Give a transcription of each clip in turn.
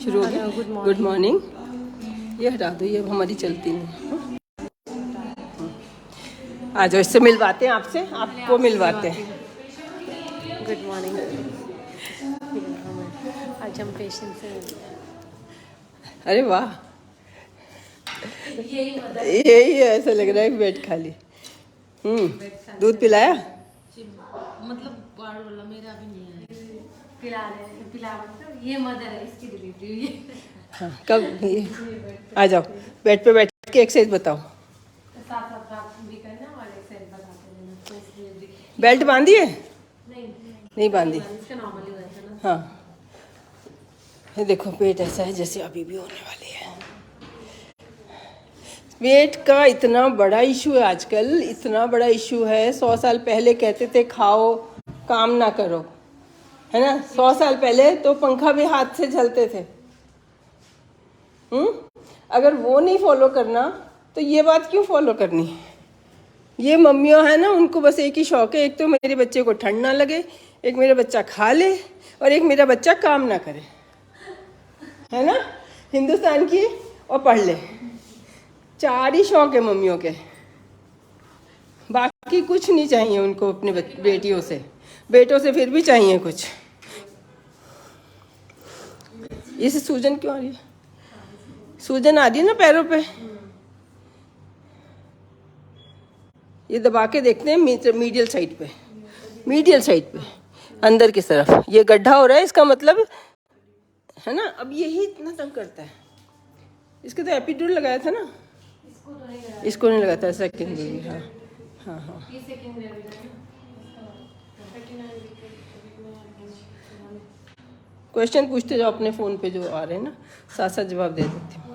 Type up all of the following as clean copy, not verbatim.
शुरू हो गया। Good morning. ये हटा दो, ये हमारी चलती नहीं। आ जाओ, इससे मिलवाते हैं आपसे, आपको मिलवाते हैं। Good morning. आज हम पेशेंट से अरे वाह, यही है, ऐसा लग रहा है बेड खाली। दूध पिलाया? मतलब बार वाला मेरा भी नहीं है, पिला मतलब ये मदर है, इसकी डिलीवरी हुई है। हाँ, कब ये? आ जाओ, बेड पे बैठ के एक्सरसाइज बताओ। साथ साथ बात भी करना और एक्सरसाइज बताते रहना, तो इसलिए बेल्ट बांधी है? नहीं बांधी। इसका नॉर्मली हुआ था ना। हाँ, ये देखो पेट ऐसा है जैसे अभी भी होने वाली है। पेट का इतना बड़ा इशू है आजकल, इतना बड़ा इशू है। 100 साल पहले कहते थे खाओ काम ना करो, है ना? 100 साल पहले तो पंखा भी हाथ से झलते थे। अगर वो नहीं फॉलो करना तो ये बात क्यों फॉलो करनी? ये मम्मियाँ हैं ना, उनको बस एक ही शौक है, एक तो मेरे बच्चे को ठंड ना लगे, एक मेरा बच्चा खा ले, और एक मेरा बच्चा काम ना करे, है ना? हिंदुस्तान की और पढ़ ले, 4 ही शौक है मम्मियों के। बाकी कुछ नहीं चाहिए उनको अपने बेटियों से। बेटों से फिर भी चाहिए कुछ। इसे सूजन क्यों आ रही है? सूजन आ रही है ना पैरों पे। ये दबा के देखते हैं मीडियल साइड पे, मीडियल साइड पे अंदर की तरफ ये गड्ढा हो रहा है, इसका मतलब है ना। अब यही इतना तंग करता है। इसके तो एपिड्यूरल लगाया था ना, इसको नहीं लगाता है। सेकंड बेबी, हाँ हाँ हाँ। क्वेश्चन पूछते जाओ अपने फ़ोन पे जो आ रहे हैं ना, साथ साथ जवाब दे देती हूँ।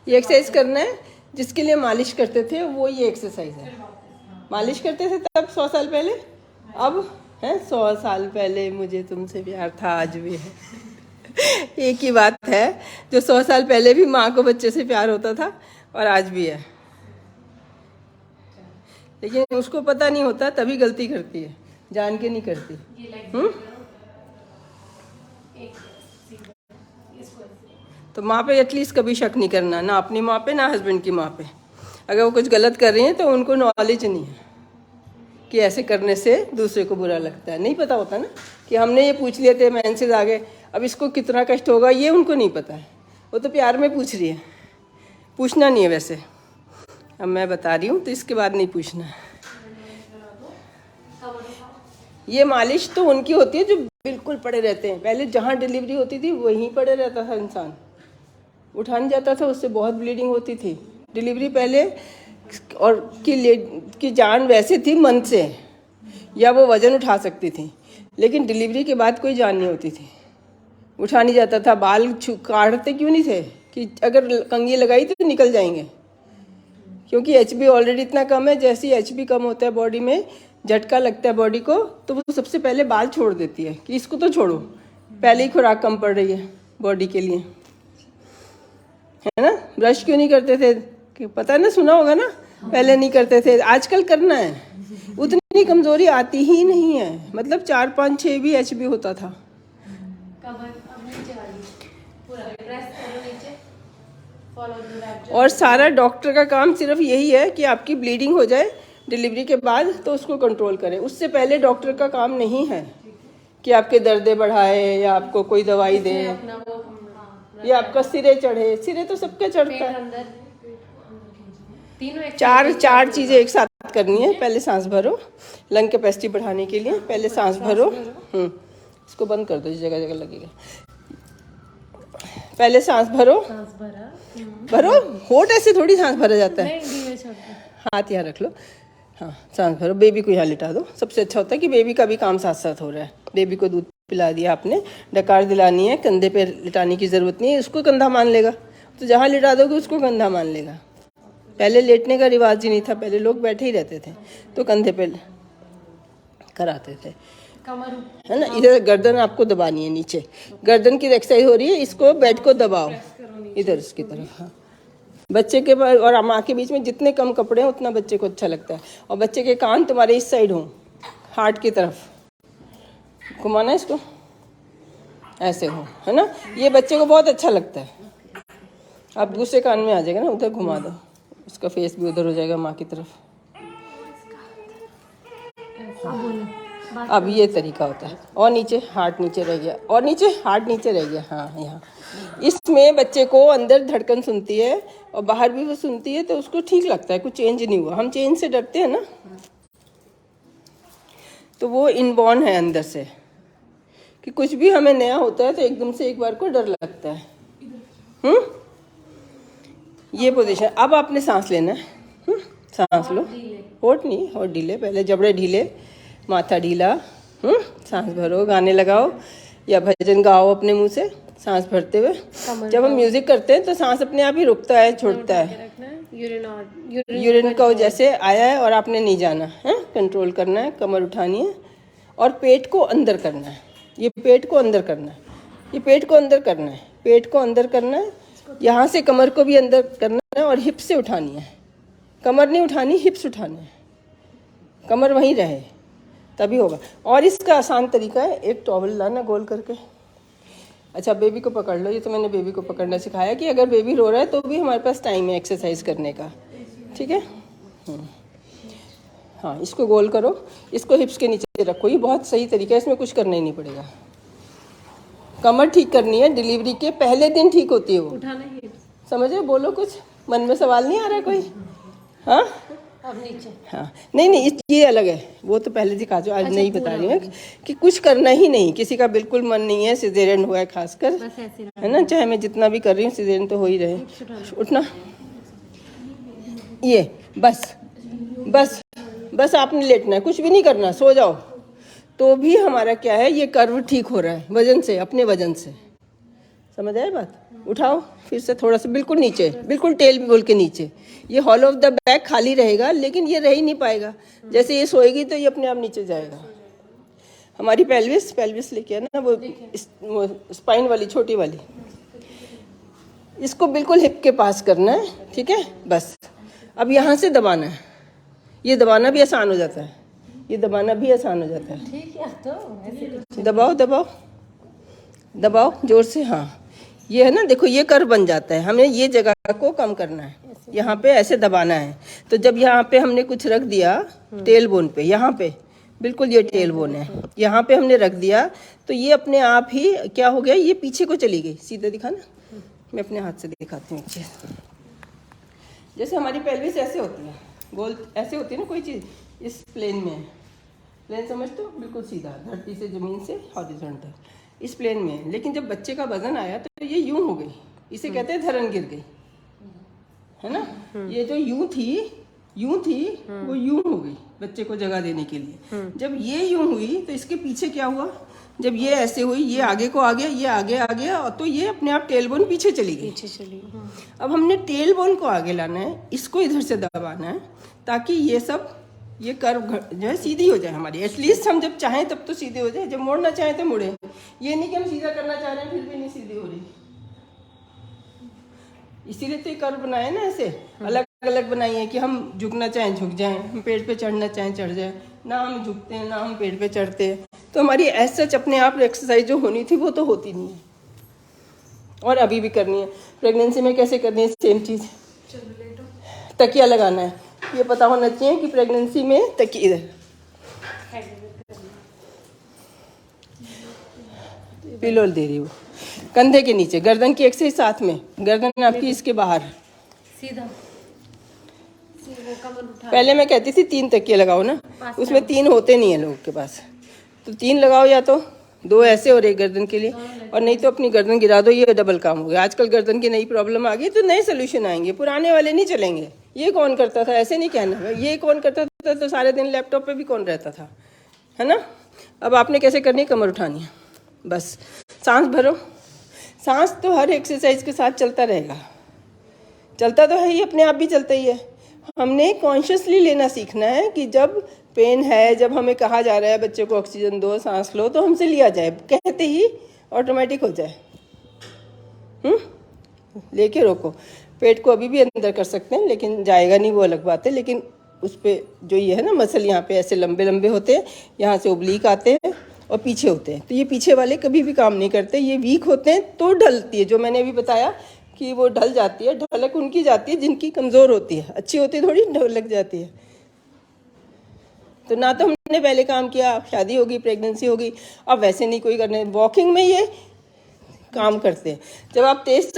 ये एक्सरसाइज करना है जिसके लिए मालिश करते थे, वो ये एक्सरसाइज है। मालिश करते थे तब 100 साल पहले, अब है 100 साल पहले मुझे तुमसे प्यार था, आज भी है। एक ही बात है, जो 100 साल पहले भी माँ को बच्चे से प्यार होता था और आज भी है, लेकिन उसको पता नहीं होता, तभी गलती करती है, जान के नहीं करती। तो माँ पे एटलीस्ट कभी शक नहीं करना, ना अपनी माँ पे ना हस्बैंड की माँ पे। अगर वो कुछ गलत कर रही हैं तो उनको नॉलेज नहीं है कि ऐसे करने से दूसरे को बुरा लगता है। नहीं पता होता ना कि हमने ये पूछ लिए थे मेंसेस आ गए, अब इसको कितना कष्ट होगा ये उनको नहीं पता है। वो तो प्यार में पूछ रही है, पूछना नहीं है वैसे। अब मैं बता रही हूँ तो इसके बाद नहीं पूछना है। ये मालिश तो उनकी होती है जो बिल्कुल पड़े रहते हैं। पहले जहाँ डिलीवरी होती थी वहीं पड़े रहता था इंसान, उठा नहीं जाता था, उससे बहुत ब्लीडिंग होती थी। डिलीवरी पहले और की जान वैसे थी मन से, या वो वज़न उठा सकती थी, लेकिन डिलीवरी के बाद कोई जान नहीं होती थी, उठा नहीं जाता था। बाल काटते क्यों नहीं थे कि अगर कंघी लगाई तो निकल जाएंगे, क्योंकि एचबी ऑलरेडी इतना कम है। जैसे ही एचबी कम होता है बॉडी में, झटका लगता है बॉडी को, तो वो सबसे पहले बाल छोड़ देती है कि इसको तो छोड़ो, पहले ही खुराक कम पड़ रही है बॉडी के लिए, है ना? ब्रश क्यों नहीं करते थे कि पता है ना, सुना होगा ना, पहले नहीं करते थे, आजकल करना है। उतनी कमजोरी आती ही नहीं है, मतलब 4, 5, 6 भी एचबी होता था। और सारा डॉक्टर का काम सिर्फ यही है कि आपकी ब्लीडिंग हो जाए डिलीवरी के बाद तो उसको कंट्रोल करें। उससे पहले डॉक्टर का काम नहीं है कि आपके दर्दे बढ़ाए या आपको कोई दवाई दे या आपका सिरे चढ़े। सिरे तो सबके चढ़ता है। चार चीज़ें एक साथ करनी है। पहले सांस भरो, लंग कैपेसिटी बढ़ाने के लिए पहले सांस भरो। इसको बंद कर दो, इस जगह जगह लगेगा। पहले सांस भरो, भरो, होठ ऐसे थोड़ी सांस भरा जाता है। हाथ यहाँ रख लो, हाँ सांस भरो। बेबी को यहाँ लिटा दो। सबसे अच्छा होता है कि बेबी का भी काम साथ साथ हो रहा है। बेबी को दूध पिला दिया आपने, डकार दिलानी है, कंधे पे लिटाने की ज़रूरत नहीं है, उसको कंधा मान लेगा। तो जहाँ लिटा दोगे उसको कंधा मान लेगा। पहले लेटने का रिवाज ही नहीं था, पहले लोग बैठे ही रहते थे, तो कंधे पे कराते थे, है ना? इधर गर्दन आपको दबानी है, नीचे गर्दन की एक्सरसाइज हो रही है, इसको बेड को दबाओ इधर इसकी तरफ। हाँ, बच्चे के और माँ के बीच में जितने कम कपड़े हैं उतना बच्चे को अच्छा लगता है। और बच्चे के कान तुम्हारे इस साइड हों, हार्ट की तरफ, घुमाना इसको, ऐसे हो, है ना। ये बच्चे को बहुत अच्छा लगता है। आप दूसरे कान में आ जाएगा ना, उधर घुमा दो, उसका फेस भी उधर हो जाएगा माँ की तरफ। अब ये तरीका होता है। और नीचे, हार्ट नीचे रह गया, और नीचे, हार्ट नीचे रह गया। हाँ, यहाँ इसमें बच्चे को अंदर धड़कन सुनती है और बाहर भी वो सुनती है, तो उसको ठीक लगता है, कुछ चेंज नहीं हुआ। हम चेंज से डरते हैं ना, तो वो इनबॉर्न है अंदर से, कि कुछ भी हमें नया होता है तो एकदम से एक बार को डर लगता है। ये पोजीशन। अब आपने सांस लेना है। सांस लो, होठ नहीं, होठ ढीले, पहले जबड़े ढीले, माथा ढीला। सांस भरो, गाने लगाओ या भजन गाओ अपने मुंह से सांस भरते हुए। जब हम म्यूजिक करते हैं तो सांस अपने आप ही रुकता है, छोड़ता है। यूरिन का जैसे आया है और आपने नहीं जाना है, कंट्रोल करना है, कमर उठानी है और पेट को अंदर करना है। ये पेट को अंदर करना है, ये पेट को अंदर करना है, पेट को अंदर करना है। यहाँ से कमर को भी अंदर करना है और हिप से उठानी है। कमर नहीं उठानी, हिप्स उठाने हैं, कमर वहीं रहे, तभी होगा। और इसका आसान तरीका है, एक टॉवल लाना गोल करके। अच्छा, बेबी को पकड़ लो। ये तो मैंने बेबी को पकड़ना सिखाया कि अगर बेबी रो रहा है तो भी हमारे पास टाइम है एक्सरसाइज करने का, ठीक है। हाँ, इसको गोल करो, इसको हिप्स के नीचे रखो। ये बहुत सही तरीका है, इसमें कुछ करना ही नहीं पड़ेगा। कमर ठीक करनी है, डिलीवरी के पहले दिन ठीक होती है वो। समझे? बोलो कुछ, मन में सवाल नहीं आ रहा कोई? हाँ, अब नीचे। हाँ, नहीं, ये अलग है, वो तो पहले दिखा दो। आज नहीं बता रही हूँ कि कुछ करना ही नहीं, किसी का बिल्कुल मन नहीं है, सिजेरियन हुआ है खासकर, है ना। चाहे मैं जितना भी कर रही हूँ, सिजेरियन तो हो ही रहे। उठना, ये बस बस बस आपने लेटना है, कुछ भी नहीं करना, सो जाओ। तो भी हमारा क्या है, ये कर्व ठीक हो रहा है वजन से, अपने वजन से। समझ आए बात? उठाओ फिर से थोड़ा सा, बिल्कुल नीचे, बिल्कुल टेल बोल के नीचे। ये हॉल ऑफ द बैक खाली रहेगा, लेकिन ये रह ही नहीं पाएगा। जैसे ये सोएगी तो ये अपने आप नीचे जाएगा। हमारी पेल्विस लेके है ना, वो स्पाइन वाली छोटी वाली, इसको बिल्कुल हिप के पास करना है, ठीक है। बस अब यहाँ से दबाना है, ये दबाना भी आसान हो जाता है, ये दबाना भी आसान हो जाता है। ठीक है, तो दबाओ दबाओ दबाओ जोर से। हाँ, ये है ना, देखो ये कर्व बन जाता है। हमें ये जगह को कम करना है, यहाँ पे ऐसे दबाना है। तो जब यहाँ पे हमने कुछ रख दिया टेल बोन पे, यहाँ पे बिल्कुल ये टेल बोन है, यहाँ पे हमने रख दिया, तो ये अपने आप ही क्या हो गया, ये पीछे को चली गई। सीधे दिखाना, मैं अपने हाथ से दिखाती हूँ। जैसे हमारी पेल्विस ऐसे होती है, गोल ऐसे होती है ना कोई चीज़, इस प्लेन में है। प्लेन समझते हो, बिल्कुल सीधा, धरती से ज़मीन से हॉरिजॉन्टल, इस प्लेन में है। लेकिन जब बच्चे का वजन आया तो ये यूं हो गई, इसे कहते हैं धरन गिर गई, है ना। ये जो यूं थी वो यूं हो गई बच्चे को जगह देने के लिए। जब ये यूं हुई तो इसके पीछे क्या हुआ, जब ये ऐसे हुई, ये आगे को आ गया, ये आगे आ गया, और तो ये अपने आप टेल बोन पीछे चली गई। अब हमने टेल बोन को आगे लाना है, इसको इधर से दबाना है, ताकि ये सब, ये कर्व जो है सीधी हो जाए हमारी। एटलीस्ट हम जब चाहें तब तो सीधे हो जाए, जब मोड़ना चाहें तो मुड़े। ये नहीं कि हम सीधा करना चाह रहे हैं फिर भी नहीं सीधी हो रही। इसीलिए तो ये कर्व बनाए ना, ऐसे अलग अलग बनाई है कि हम झुकना चाहें झुक जाएं, हम पेड़ पे चढ़ना चाहें चढ़ जाएं। ना हम झुकते हैं ना हम पेड़ पे चढ़ते हैं, तो हमारी ऐसा अपने आप एक्सरसाइज जो होनी थी वो तो होती नहीं है। और अभी भी करनी है। प्रेगनेंसी में कैसे करनी है, सेम चीज़, तकिया लगाना है। ये पता होना चाहिए कि प्रेगनेंसी में तकिया, पिलो दे रही हूँ कंधे के नीचे, गर्दन की एक से साथ में, गर्दन आपकी इसके बाहर सीधा। पहले मैं कहती थी 3 तकिए लगाओ ना, उसमें 3 होते नहीं है लोगों के पास, तो 3 लगाओ, या तो 2 ऐसे और 1 गर्दन के लिए, और नहीं तो अपनी गर्दन गिरा दो। ये डबल काम हो गया। आजकल गर्दन की नई प्रॉब्लम आ गई, तो नए सोल्यूशन आएंगे, पुराने वाले नहीं चलेंगे। ये कौन करता था, ऐसे नहीं कहना। ये कौन करता था, तो सारे दिन लैपटॉप पे भी कौन रहता था, है ना। अब आपने कैसे करनी है, कमर उठानी है, बस सांस भरो। सांस तो हर एक्सरसाइज के साथ चलता रहेगा, चलता तो है ही, अपने आप भी चलता ही है। हमने कॉन्शियसली लेना सीखना है कि जब पेन है, जब हमें कहा जा रहा है बच्चे को ऑक्सीजन दो, सांस लो, तो हमसे लिया जाए, कहते ही ऑटोमेटिक हो जाए। लेके रोको। पेट को अभी भी अंदर कर सकते हैं, लेकिन जाएगा नहीं, वो अलग बात है। लेकिन उस पर जो ये है ना मसल, यहाँ पे ऐसे लंबे लंबे होते हैं, यहाँ से ओब्लीक आते हैं और पीछे होते हैं। तो ये पीछे वाले कभी भी काम नहीं करते, ये वीक होते हैं तो ढलती है। जो मैंने अभी बताया कि वो ढल जाती है, ढलक उनकी जाती है जिनकी कमज़ोर होती है, अच्छी होती है थोड़ी ढलक जाती है। तो ना तो हमने पहले काम किया, शादी होगी, प्रेगनेंसी होगी, अब वैसे नहीं कोई करने। वॉकिंग में ये काम करते हैं। जब आप तेज़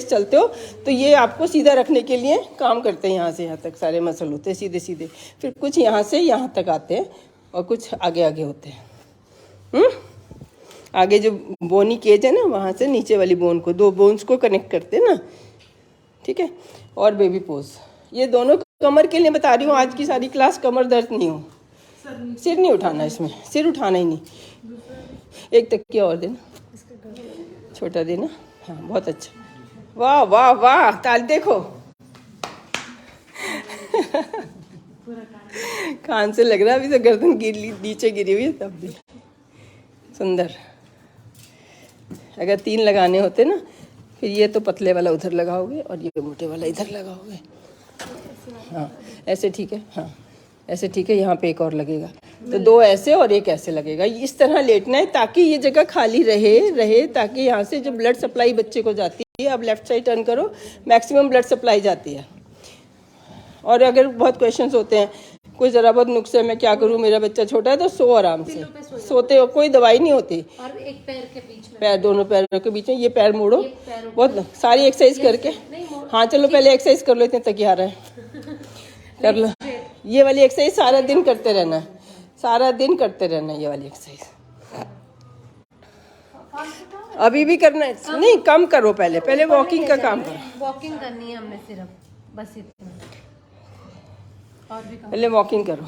चलते हो तो ये आपको सीधा रखने के लिए काम करते हैं। यहाँ से यहाँ तक सारे मसल होते हैं सीधे सीधे, फिर कुछ यहाँ से यहाँ तक आते हैं और कुछ आगे आगे होते हैं। आगे जो बोनी केज है ना, वहाँ से नीचे वाली बोन को, 2 बोन्स को कनेक्ट करते हैं ना, ठीक है। और बेबी पोज, ये दोनों कमर के लिए बता रही हूँ। आज की सारी क्लास कमर दर्द नहीं हो, सिर नहीं उठाना, इसमें सिर उठाना ही नहीं। एक तकिया और देना, छोटा देना, हाँ बहुत अच्छा। वाह वाह वाह, ताल देखो। कान से लग रहा है अभी तो गर्दन नीचे गिरी हुई है, तब भी सुंदर। अगर 3 लगाने होते ना, फिर ये तो पतले वाला उधर लगाओगे और ये मोटे वाला इधर लगाओगे। हाँ ऐसे ठीक है, हाँ ऐसे ठीक है। यहाँ पे एक और लगेगा, तो 2 ऐसे और 1 ऐसे लगेगा। इस तरह लेटना है ताकि ये जगह खाली रहे ताकि यहाँ से जो ब्लड सप्लाई बच्चे को जाती है, अब लेफ्ट साइड टर्न करो, मैक्सिमम ब्लड सप्लाई जाती है। और अगर बहुत क्वेश्चंस होते हैं, कोई ज़रा बहुत नुस्खे, मैं क्या करूँ, मेरा बच्चा छोटा है, तो सो आराम से सोते हो, कोई दवाई नहीं होती। और एक पैर के बीच में, पैर, दोनों पैरों के बीच में ये पैर मोड़ो, बहुत सारी एक्सरसाइज करके। हाँ चलो पहले एक्सरसाइज कर लो, इतने तक आ रहा है, कर लो। ये वाली एक्सरसाइज सारा दिन करते रहना है, सारा दिन करते रहना है ये वाली एक्सरसाइज। अभी भी करना है, नहीं कम करो, पहले वॉकिंग का काम करो। वॉकिंग करनी है हमने सिर्फ, बस इतना। और भी पहले वॉकिंग करो।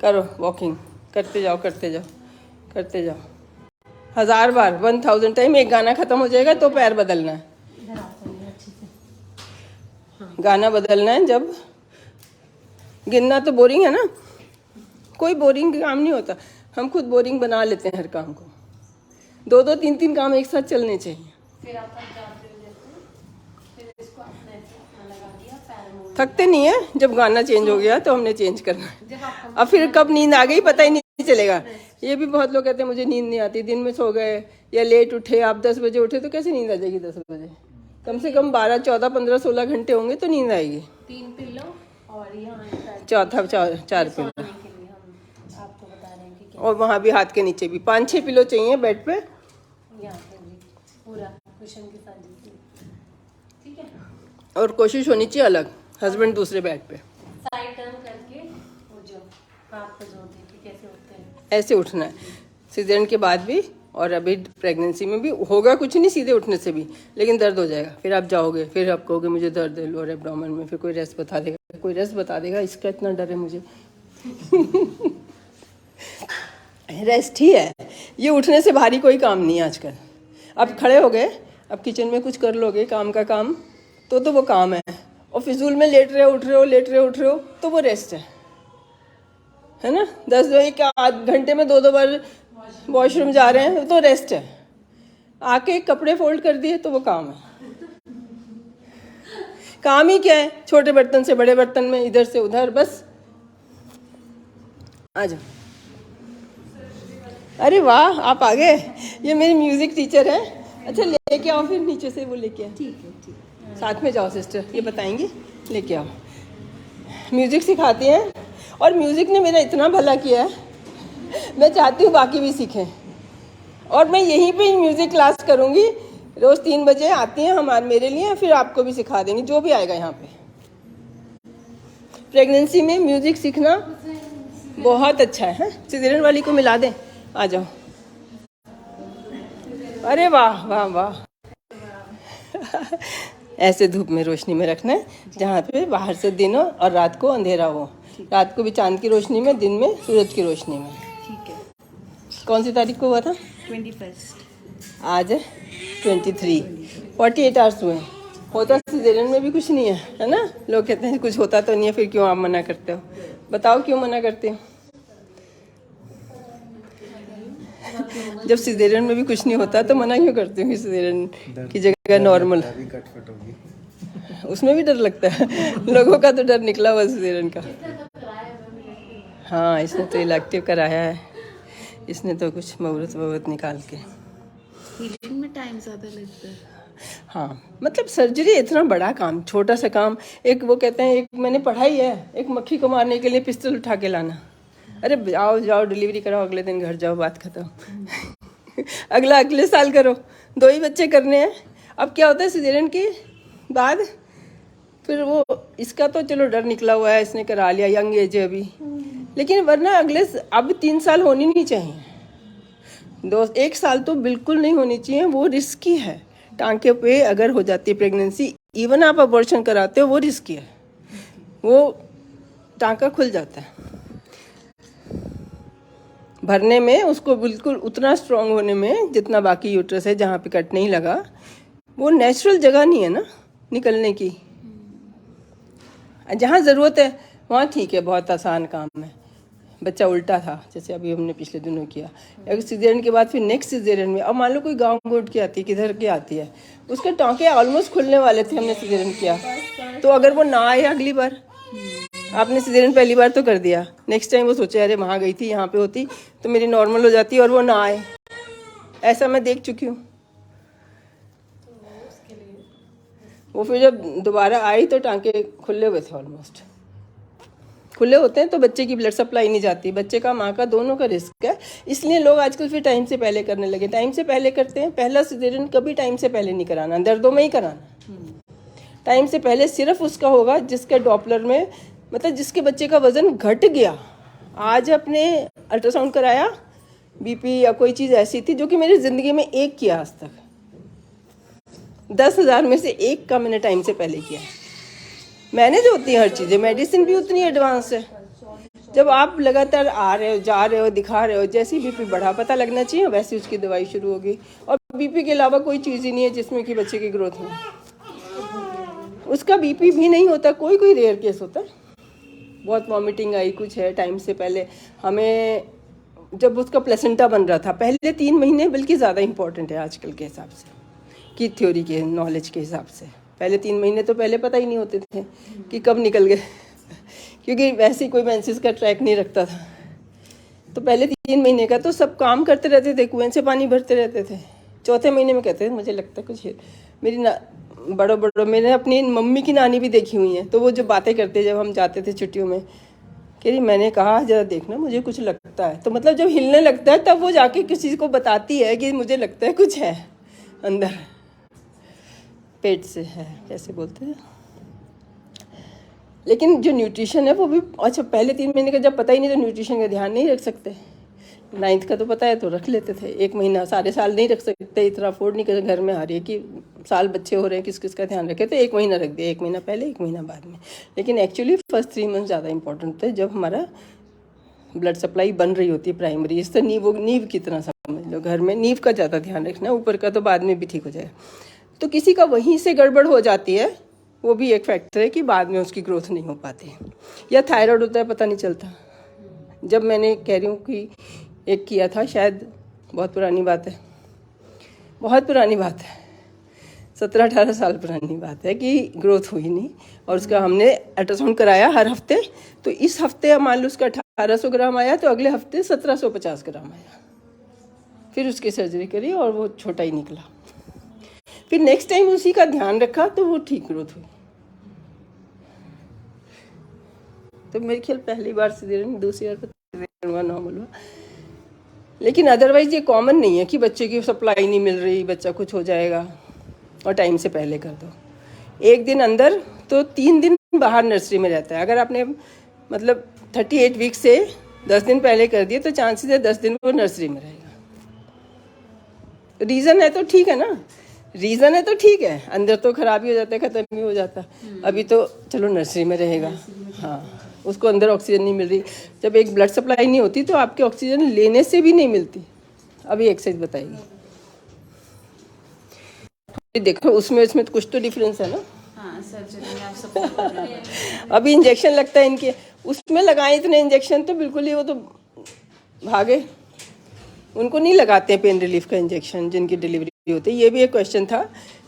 करो वॉकिंग, करते जाओ 1000 बार, 1000 टाइम। एक गाना खत्म हो जाएगा तो पैर बदलना है, गाना बदलना है। जब गिनना तो बोरिंग है ना, कोई बोरिंग काम नहीं होता, हम खुद बोरिंग बना लेते हैं हर काम को। 2-2, 3-3 काम एक साथ चलने चाहिए। फिर आप जाते हो जैसे, फिर इसको अपने लगा दिया, पैर मोड़। थकते नहीं है, जब गाना चेंज हो गया तो हमने चेंज करना है। अब फिर कब नींद आ गई पता ही नहीं चलेगा। ये भी बहुत लोग कहते हैं मुझे नींद नहीं आती, दिन में सो गए या लेट उठे, आप 10 बजे उठे तो कैसे नींद आ जाएगी 10 बजे? कम से कम 12, 14, 15, 16 घंटे होंगे तो नींद आएगी। 3 पिल्लो और यहाँ चौथा 4 पिलो, आपको बता रहे हैं कि और वहाँ भी हाथ के नीचे भी 5-6 पिलो चाहिए बेड पे, यहाँ पे भी पूरा कुशन के साथ, ठीक है। और कोशिश होनी चाहिए अलग, हस्बैंड दूसरे बेड पे। साइड टर्न करके वो जो हाथ पे जोड़ देके कैसे होते हैं, ऐसे उठना है सीजन के बाद भी, और अभी प्रेगनेंसी में भी होगा कुछ नहीं सीधे उठने से भी, लेकिन दर्द हो जाएगा। फिर आप जाओगे, फिर आप कहोगे मुझे दर्द है लोअर एब्डोमेन में, फिर कोई रेस्ट बता देगा, इसका इतना डर है मुझे। रेस्ट ही है, ये उठने से भारी कोई काम नहीं है आजकल। अब खड़े हो गए, अब किचन में कुछ कर लोगे काम का काम, तो वो काम है। और फिजूल में लेट रहे हो उठ रहे हो तो वो रेस्ट है ना। 1 घंटे में 2 बार वॉशरूम जा रहे हैं तो रेस्ट है। आके कपड़े फोल्ड कर दिए तो वो काम है। काम ही क्या है, छोटे बर्तन से बड़े बर्तन में, इधर से उधर, बस। आ जाओ। अरे वाह, आप आ गए। ये मेरी म्यूजिक टीचर है। अच्छा लेके आओ, फिर नीचे से वो लेके आओ। ठीक है, साथ में जाओ सिस्टर, ये बताएंगी, लेके आओ। म्यूजिक सिखाती हैं, और म्यूजिक ने मेरा इतना भला किया है, मैं चाहती हूँ बाकी भी सीखें। और मैं यहीं पे म्यूजिक क्लास करूँगी, रोज़ 3 बजे आती हैं हमारे मेरे लिए, फिर आपको भी सिखा देंगी जो भी आएगा यहाँ पे। प्रेगनेंसी में म्यूजिक सीखना बहुत अच्छा है। सिजेरियन वाली को मिला दें, आ जाओ। अरे वाह वाह वाह। ऐसे धूप में रोशनी में रखना है, जहाँ पे बाहर से दिन हो और रात को अंधेरा हो। रात को भी चांद की रोशनी में, दिन में सूरज की रोशनी में। ठीक है। कौन सी तारीख को हुआ था? 21। आज है 23। 48 आवर्स हुए। होता सिजेरियन में भी कुछ नहीं है ना। लोग कहते हैं कुछ होता तो नहीं है, फिर क्यों आप मना करते हो? बताओ क्यों मना करते हो? जब सिजेरियन में भी कुछ नहीं होता तो मना क्यों करते हो? सिजेरियन की जगह नॉर्मल। उसमें भी डर लगता है। लोगों का तो डर निकला हुआ सिजेरियन का। हाँ, इसने तो इलेक्टिव कराया है, इसने तो कुछ मुहूर्त वहूर्त निकाल के। हीलिंग में टाइम ज़्यादा लगता है। हाँ, मतलब सर्जरी इतना बड़ा काम, छोटा सा काम। एक वो कहते हैं, एक मैंने पढ़ाई है, एक मक्खी को मारने के लिए पिस्तौल उठा के लाना। अरे जाओ जाओ डिलीवरी कराओ, अगले दिन घर जाओ, बात खत्म। अगले साल करो, 2 ही बच्चे करने हैं। अब क्या होता है सिजेरियन के बाद, फिर वो इसका तो चलो डर निकला हुआ है, इसने करा लिया, यंग एज है अभी, लेकिन वरना अब 3 साल होनी नहीं चाहिए। 1 साल तो बिल्कुल नहीं होनी चाहिए, वो रिस्की है। टांके पे अगर हो जाती है प्रेगनेंसी, इवन आप अबॉर्शन कराते हो, वो रिस्की है, वो टांका खुल जाता है भरने में, उसको बिल्कुल उतना स्ट्रांग होने में जितना बाकी यूट्रस है जहाँ पे कट नहीं लगा। वो नेचुरल जगह नहीं है ना निकलने की। जहाँ ज़रूरत है वहाँ ठीक है, बहुत आसान काम है। बच्चा उल्टा था, जैसे अभी हमने पिछले दिनों किया, अगर सिजेरियन के बाद फिर नेक्स्ट सिजेरियन में, अब मान लो कोई गाँव गोट की आती है, किधर की आती है, उसके टाँके ऑलमोस्ट खुलने वाले थे, हमने सिजेरियन किया, तो अगर वो ना आए अगली बार, आपने सिजेरियन पहली बार तो कर दिया, नेक्स्ट टाइम वो सोचे अरे वहाँ गई थी, यहाँ पे होती तो मेरी नॉर्मल हो जाती, और वो ना आए। ऐसा मैं देख चुकी हूँ। वो फिर जब दोबारा आई तो टांके खुले हुए थे, ऑलमोस्ट खुले होते हैं, तो बच्चे की ब्लड सप्लाई नहीं जाती, बच्चे का माँ का दोनों का रिस्क है। इसलिए लोग आजकल फिर टाइम से पहले करने लगे, टाइम से पहले करते हैं। पहला सिजेरियन कभी टाइम से पहले नहीं कराना, दर्दों में ही कराना। टाइम से पहले सिर्फ उसका होगा जिसके डॉपलर में, मतलब जिसके बच्चे का वजन घट गया। आज अपने अल्ट्रासाउंड कराया, बीपी या कोई चीज़ ऐसी थी जो कि मेरी ज़िंदगी में एक किया आज तक, 10,000 में से एक का मैंने टाइम से पहले किया। मैनेज होती है हर चीज़ें, मेडिसिन भी उतनी एडवांस है। जब आप लगातार आ रहे हो, जा रहे हो, दिखा रहे हो, जैसे ही बीपी बढ़ा पता लगना चाहिए, वैसे उसकी दवाई शुरू होगी। और बीपी के अलावा कोई चीज़ ही नहीं है जिसमें कि बच्चे की ग्रोथ हो। उसका बीपी भी नहीं होता, कोई कोई रेयर केस होता है, बहुत वॉमिटिंग आई, कुछ है, टाइम से पहले। हमें जब उसका प्लेसेंटा बन रहा था, पहले 3 महीने बल्कि ज़्यादा इंपॉर्टेंट है आजकल के हिसाब से, की थ्योरी के नॉलेज के हिसाब से। पहले 3 महीने तो पहले पता ही नहीं होते थे कि कब निकल गए, क्योंकि वैसे ही कोई मेंसेस का ट्रैक नहीं रखता था। तो पहले 3 महीने का तो सब काम करते रहते थे, कुएं से पानी भरते रहते थे। चौथे महीने में कहते थे मुझे लगता है कुछ है। मेरी बड़ो मैंने अपनी मम्मी की नानी भी देखी हुई है, तो वो जो बातें करते जब हम जाते थे छुट्टियों में, कह रही मैंने कहा जरा देखना मुझे कुछ लगता है। तो मतलब जब हिलने लगता है तब वो जाके किसी को बताती है कि मुझे लगता है कुछ है अंदर, पेट से है, कैसे बोलते हैं। लेकिन जो न्यूट्रिशन है वो भी, अच्छा पहले 3 महीने का जब पता ही नहीं तो न्यूट्रिशन का ध्यान नहीं रख सकते। 9th का तो पता है तो रख लेते थे, 1 महीना, सारे साल नहीं रख सकते, इतना अफोर्ड नहीं कर, घर में आ रही है कि साल बच्चे हो रहे हैं, किस किस का ध्यान रखे, तो 1 महीना रख दिया, 1 महीना पहले 1 महीना बाद में। लेकिन एक्चुअली फर्स्ट 3 मंथ ज़्यादा इंपॉर्टेंट होते हैं, जब हमारा ब्लड सप्लाई बन रही होती है प्राइमरी। इस तरह नींव की तरह समझ लो, घर में नींव का ज़्यादा ध्यान रखना, ऊपर का तो बाद में भी ठीक हो जाएगा। तो किसी का वहीं से गड़बड़ हो जाती है, वो भी एक फैक्टर है कि बाद में उसकी ग्रोथ नहीं हो पाती। या थायराइड होता है, पता नहीं चलता। जब मैंने कह रही हूँ कि एक किया था, शायद बहुत पुरानी बात है, बहुत पुरानी बात है, 17-18 साल पुरानी बात है कि ग्रोथ हुई नहीं, और उसका हमने अल्ट्रासाउंड कराया हर हफ्ते। तो इस हफ्ते मान लो उसका 1800 ग्राम आया, तो अगले हफ्ते 1750 ग्राम आया। फिर उसकी सर्जरी करी और वो छोटा ही निकला। फिर नेक्स्ट टाइम उसी का ध्यान रखा तो वो ठीक ग्रोथ हुई। तो मेरे ख्याल पहली बार सिजेरियन, दूसरी बार सिजेरियन हुआ, नॉर्मल हुआ। लेकिन अदरवाइज ये कॉमन नहीं है कि बच्चे की सप्लाई नहीं मिल रही, बच्चा कुछ हो जाएगा और टाइम से पहले कर दो। 1 दिन अंदर तो 3 दिन बाहर नर्सरी में रहता है। अगर आपने मतलब 38 वीक से 10 दिन पहले कर दिए तो चांसेस है 10 दिन वो नर्सरी में रहेगा। रीज़न है तो ठीक है ना, रीज़न है तो ठीक है, अंदर तो खराबी हो जाता है, ख़त्म भी हो जाता है। अभी तो चलो नर्सरी में रहेगा। हाँ, उसको अंदर ऑक्सीजन नहीं मिल रही। जब एक ब्लड सप्लाई नहीं होती तो आपकी ऑक्सीजन लेने से भी नहीं मिलती। अभी एक्सरसाइज बताइए, देखो उसमें इसमें तो कुछ तो डिफरेंस है ना। हाँ, सर्जरी में आप सपोर्ट कर रहे हैं। अभी इंजेक्शन लगता है इनके, उसमें लगाए इतने इंजेक्शन तो बिल्कुल ही वो तो भागे। उनको नहीं लगाते हैं पेन रिलीफ का इंजेक्शन जिनकी डिलीवरी होती है। ये भी एक क्वेश्चन था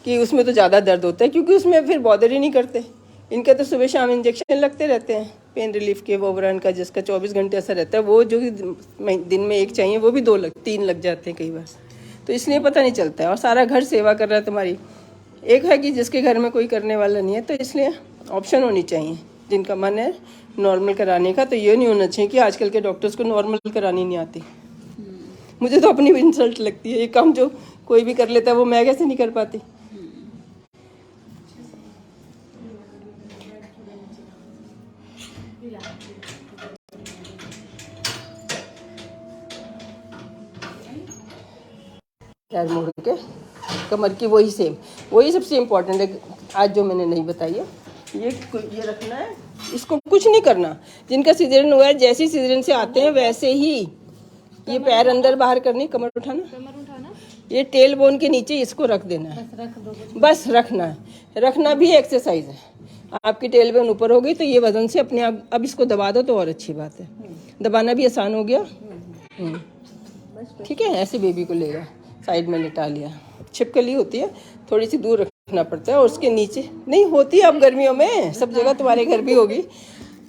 कि उसमें तो ज़्यादा दर्द होता है, क्योंकि उसमें फिर बॉदर ही नहीं करते। इनका तो सुबह शाम इंजेक्शन लगते रहते हैं पेन रिलीफ के, वोवरन का, जिसका 24 घंटे असर रहता है। वो जो दिन में एक चाहिए वो भी 3 लग जाते हैं कई बार, तो इसलिए पता नहीं चलता है। और सारा घर सेवा कर रहा है तुम्हारी। एक है कि जिसके घर में कोई करने वाला नहीं है, तो इसलिए ऑप्शन होनी चाहिए जिनका मन है नॉर्मल कराने का। तो ये नहीं होना चाहिए कि आजकल के डॉक्टर्स को नॉर्मल करानी नहीं आती। मुझे तो अपनी भी इंसल्ट लगती है, ये काम जो कोई भी कर लेता है वो मैं कैसे नहीं कर पाती। पैर मोड़ के कमर की वही सबसे इम्पोर्टेंट है आज जो मैंने नहीं बताई है। ये रखना है, इसको कुछ नहीं करना। जिनका सिजरन हुआ है, जैसे सिजरन से आते हैं वैसे ही ये पैर अंदर बाहर करनी, कमर उठाना, ये टेल बोन के नीचे इसको रख देना है, बस रखना है। रखना भी एक्सरसाइज है। आपकी टेल बोन ऊपर हो गई तो ये वजन से अपने आप, अब इसको दबा दो तो और अच्छी बात है। दबाना भी आसान हो गया। ठीक है, ऐसे बेबी को लेगा, साइड में लिटा लिया। छिपकली होती है, थोड़ी सी दूर रखना पड़ता है, और उसके नीचे नहीं होती। अब गर्मियों में सब जगह तुम्हारे घर भी होगी,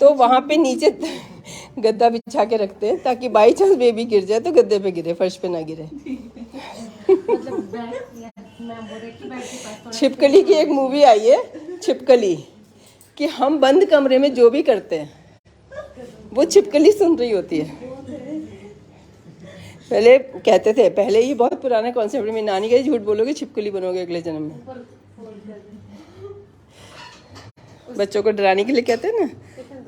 तो वहाँ पे नीचे गद्दा बिछा के रखते हैं ताकि बाई चांस बेबी गिर जाए तो गद्दे पे गिरे, फर्श पे ना गिरे। छिपकली की एक मूवी आई है, छिपकली, कि हम बंद कमरे में जो भी करते हैं वो छिपकली सुन रही होती है। पहले कहते थे, पहले ही बहुत पुराना कॉन्सेप्ट, में नानी का झूठ बोलोगे छिपकली बनोगे अगले जन्म में। बच्चों को डराने के लिए कहते हैं ना।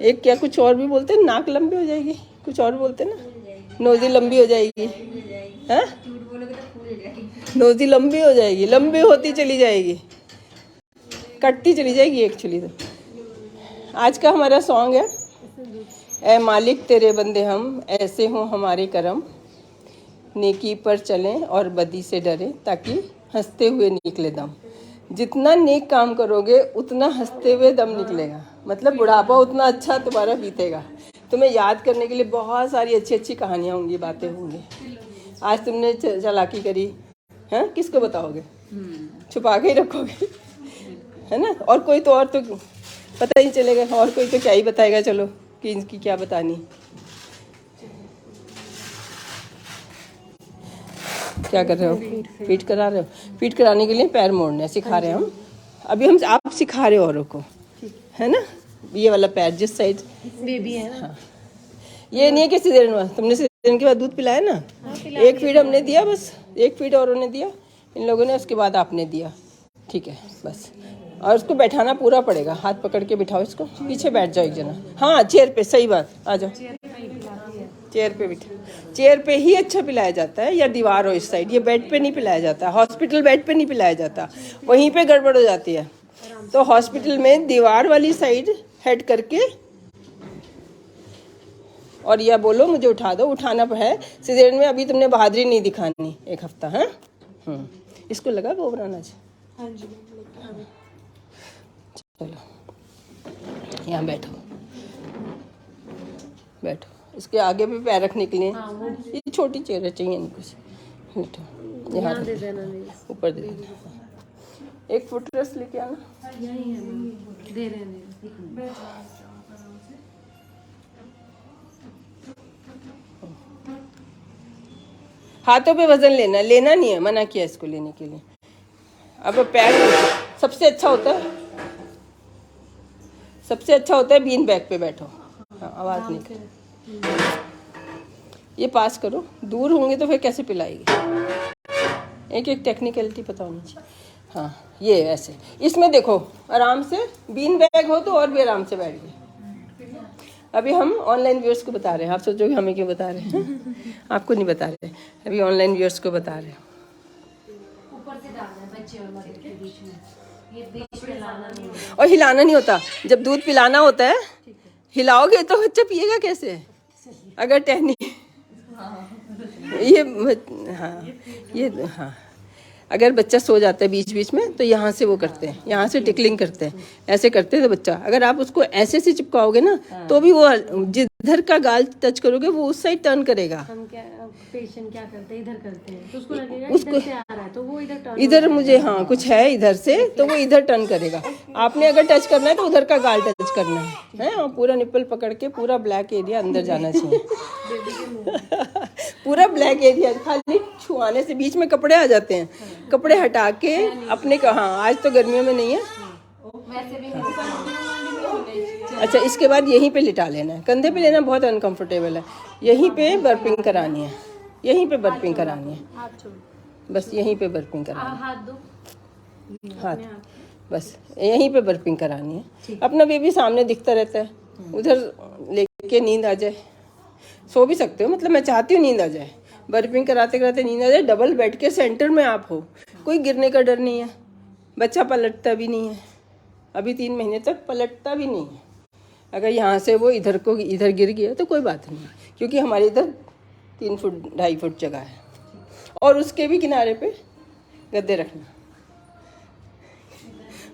एक क्या कुछ और भी बोलते हैं, नाक लंबी हो जाएगी, कुछ और बोलते हैं ना, नोजी लंबी हो जाएगी। हाँ, नोजी लंबी हो जाएगी, लंबी होती चली जाएगी, कटती चली जाएगी एक्चुअली। तो आज का हमारा सॉन्ग है, ऐ मालिक तेरे बंदे हम, ऐसे हों हमारे करम, नेकी पर चलें और बदी से डरें, ताकि हंसते हुए निकले दम। जितना नेक काम करोगे उतना हंसते हुए दम निकलेगा, मतलब बुढ़ापा उतना अच्छा तुम्हारा बीतेगा। तुम्हें याद करने के लिए बहुत सारी अच्छी अच्छी कहानियाँ होंगी, बातें होंगी। आज तुमने चालाकी करी है, किसको बताओगे? छुपा के ही रखोगे, है ना। और कोई तो पता ही चलेगा, और कोई तो क्या ही बताएगा, चलो कि इनकी क्या बतानी। क्या कर रहे हो? फीड करा रहे हो? फीड कराने के लिए पैर मोड़ने सिखा रहे हैं हम अभी। आप सिखा रहे हो औरों को, है ना। ये वाला पैर जिस साइड बेबी है ना। हाँ, ये नहीं है कि सीजन हुआ, तुमने सीजन के बाद दूध पिलाया ना। एक फीड हमने दिया, बस एक फीड औरों ने दिया, इन लोगों ने, उसके बाद आपने दिया। ठीक है, बस। और उसको बैठाना पूरा पड़ेगा, हाथ पकड़ के बिठाओ इसको, पीछे बैठ जाओ एक जना। हाँ, चेयर पे, सही बात, आ जाओ। चेयर पे बिठा, चेयर पे ही अच्छा पिलाया जाता है, या दीवार हो इस साइड। ये बेड पे नहीं पिलाया जाता, हॉस्पिटल बेड पे नहीं पिलाया जाता, वहीं पे गड़बड़ हो जाती है। तो हॉस्पिटल में दीवार वाली साइड हेड करके, और या बोलो मुझे उठा दो, उठाना है। सीजन में अभी तुमने बहादुरी नहीं दिखानी, 1 हफ्ता। है इसको लगा वो बनाना। हाँ जी, चलो यहाँ बैठो, बैठो। इसके आगे भी पैर रखने के लिए ये छोटी चेयर चाहिए नहीं कुछ। बैठो, यहाँ दे देना, ऊपर दे देना। एक फुटरेस लेके आना, दे रहे हैं। हाथों पे वजन लेना नहीं है, मना किया इसको लेने के लिए। अब पैर सबसे अच्छा होता है बीन बैग पे बैठो। हाँ, आवाज नहीं कर। ये पास करो, दूर होंगे तो फिर कैसे पिलाएगी। एक टेक्निकलिटी पता होनी चाहिए। हाँ, ये ऐसे, इसमें देखो आराम से, बीन बैग हो तो और भी आराम से बैठ गए। अभी हम ऑनलाइन व्यूअर्स को बता रहे हैं, आप सोचोगे हमें क्यों बता रहे हैं। आपको नहीं बता रहे, अभी ऑनलाइन व्यूअर्स को बता रहे हैं। ऊपर से डालना है बच्चे और मदर के बीच में, ये बीच में लाना नहीं होता। और हिलाना नहीं होता, जब दूध पिलाना होता है हिलाओगे तो बच्चा पिएगा कैसे, अगर टहनी। ये हाँ, अगर बच्चा सो जाता है बीच बीच में तो यहाँ से वो करते हैं, यहाँ से टिकलिंग करते हैं, ऐसे करते हैं तो बच्चा, अगर आप उसको ऐसे से चिपकाओगे ना तो भी वो जिधर का गाल टच करोगे वो उस साइड टर्न करेगा। हम क्या पेशेंट क्या करते हैं, इधर करते हैं तो उसको लगेगा उसको इधर से आ रहा है तो वो इधर टर्न इधर मुझे हाँ कुछ है इधर से तो वो इधर टर्न करेगा। आपने अगर टच करना है तो उधर का गाल टच करना है और पूरा निप्पल पकड़ के पूरा ब्लैक एरिया अंदर जाना चाहिए। पूरा ब्लैक एरिया, खाली छुआने से बीच में कपड़े आ जाते हैं, कपड़े हटा के अपने का, हाँ आज तो गर्मियों में नहीं है। वैसे भी नहीं। अच्छा इसके बाद यहीं पे लिटा लेना है, कंधे पे लेना बहुत अनकंफर्टेबल है, यहीं पे बर्पिंग करानी है, यहीं पे बर्पिंग करानी है, हाथ छोड़, बस यहीं पे बर्पिंग करानी हाथ दो, है, हाथ बस यहीं पे बर्पिंग करानी है। अपना बेबी सामने दिखता रहता है, उधर लेके नींद आ जाए, सो भी सकते हो, मतलब मैं चाहती हूँ नींद आ जाए, बर्पिंग कराते कराते नींद आ जाए। डबल बेड के सेंटर में आप हो, कोई गिरने का डर नहीं है, बच्चा पलटता भी नहीं है, अभी 3 महीने तक पलटता भी नहीं है। अगर यहाँ से वो इधर को इधर गिर गया तो कोई बात नहीं, क्योंकि हमारे इधर 3 फुट 2.5 फुट जगह है, और उसके भी किनारे पे गद्दे रखना,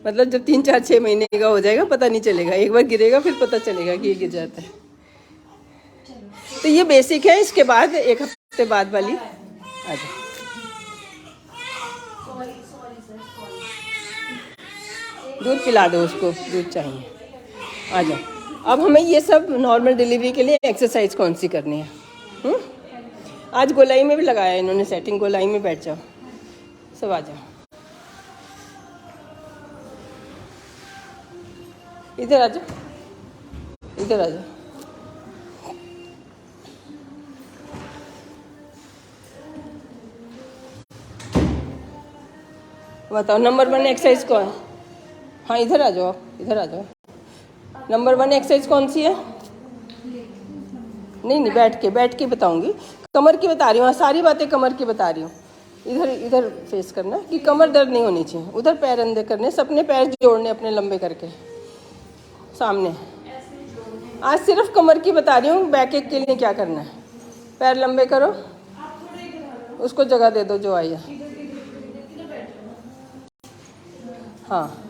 मतलब जब 3 4 6 महीने का हो जाएगा पता नहीं चलेगा, एक बार गिरेगा फिर पता चलेगा कि ये गिर जाता है। तो ये बेसिक है, इसके बाद 1 हफ्ते बाद वाली आ जाए। दूध पिला दो उसको, दूध चाहिए, आ जाओ। अब हमें ये सब नॉर्मल डिलीवरी के लिए एक्सरसाइज कौन सी करनी है? आज गोलाई में भी लगाया इन्होंने सेटिंग, गोलाई में बैठ जाओ, सब आ जाओ, इधर आ जाओ, इधर आ जाओ। बताओ नंबर 1 एक्सरसाइज कौन है? हाँ इधर आ जाओ, आप इधर आ जाओ। नंबर 1 एक्सरसाइज कौन सी है? नहीं बैठ के बताऊंगी, कमर की बता रही हूँ, सारी बातें कमर की बता रही हूँ। इधर इधर फेस करना कि कमर दर्द नहीं होनी चाहिए, उधर पैर अंदर करने, अपने पैर जोड़ने अपने लंबे करके सामने। आज सिर्फ कमर की बता रही हूँ, बैक एक के लिए क्या करना है, पैर लंबे करो, उसको जगह दे दो जो आई है। हाँ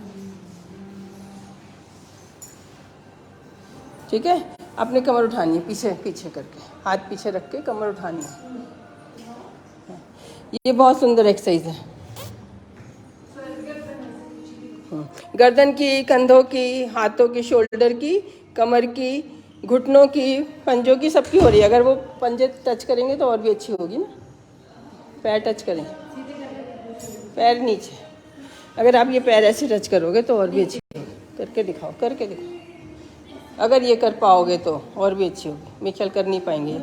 ठीक है, अपनी कमर उठानी है पीछे पीछे करके, हाथ पीछे रख के कमर उठानी है। ये बहुत सुंदर एक्सरसाइज है। गर्दन की, कंधों की, हाथों की, शोल्डर की, कमर की, घुटनों की, पंजों की, सबकी हो रही है। अगर वो पंजे टच करेंगे तो और भी अच्छी होगी ना। पैर टच करें, पैर नीचे, अगर आप ये पैर ऐसे टच करोगे तो और भी अच्छी होगी। करके दिखाओ, करके दिखाओ, अगर ये कर पाओगे तो और भी अच्छी होगी। मेरे ख्याल कर नहीं पाएंगे,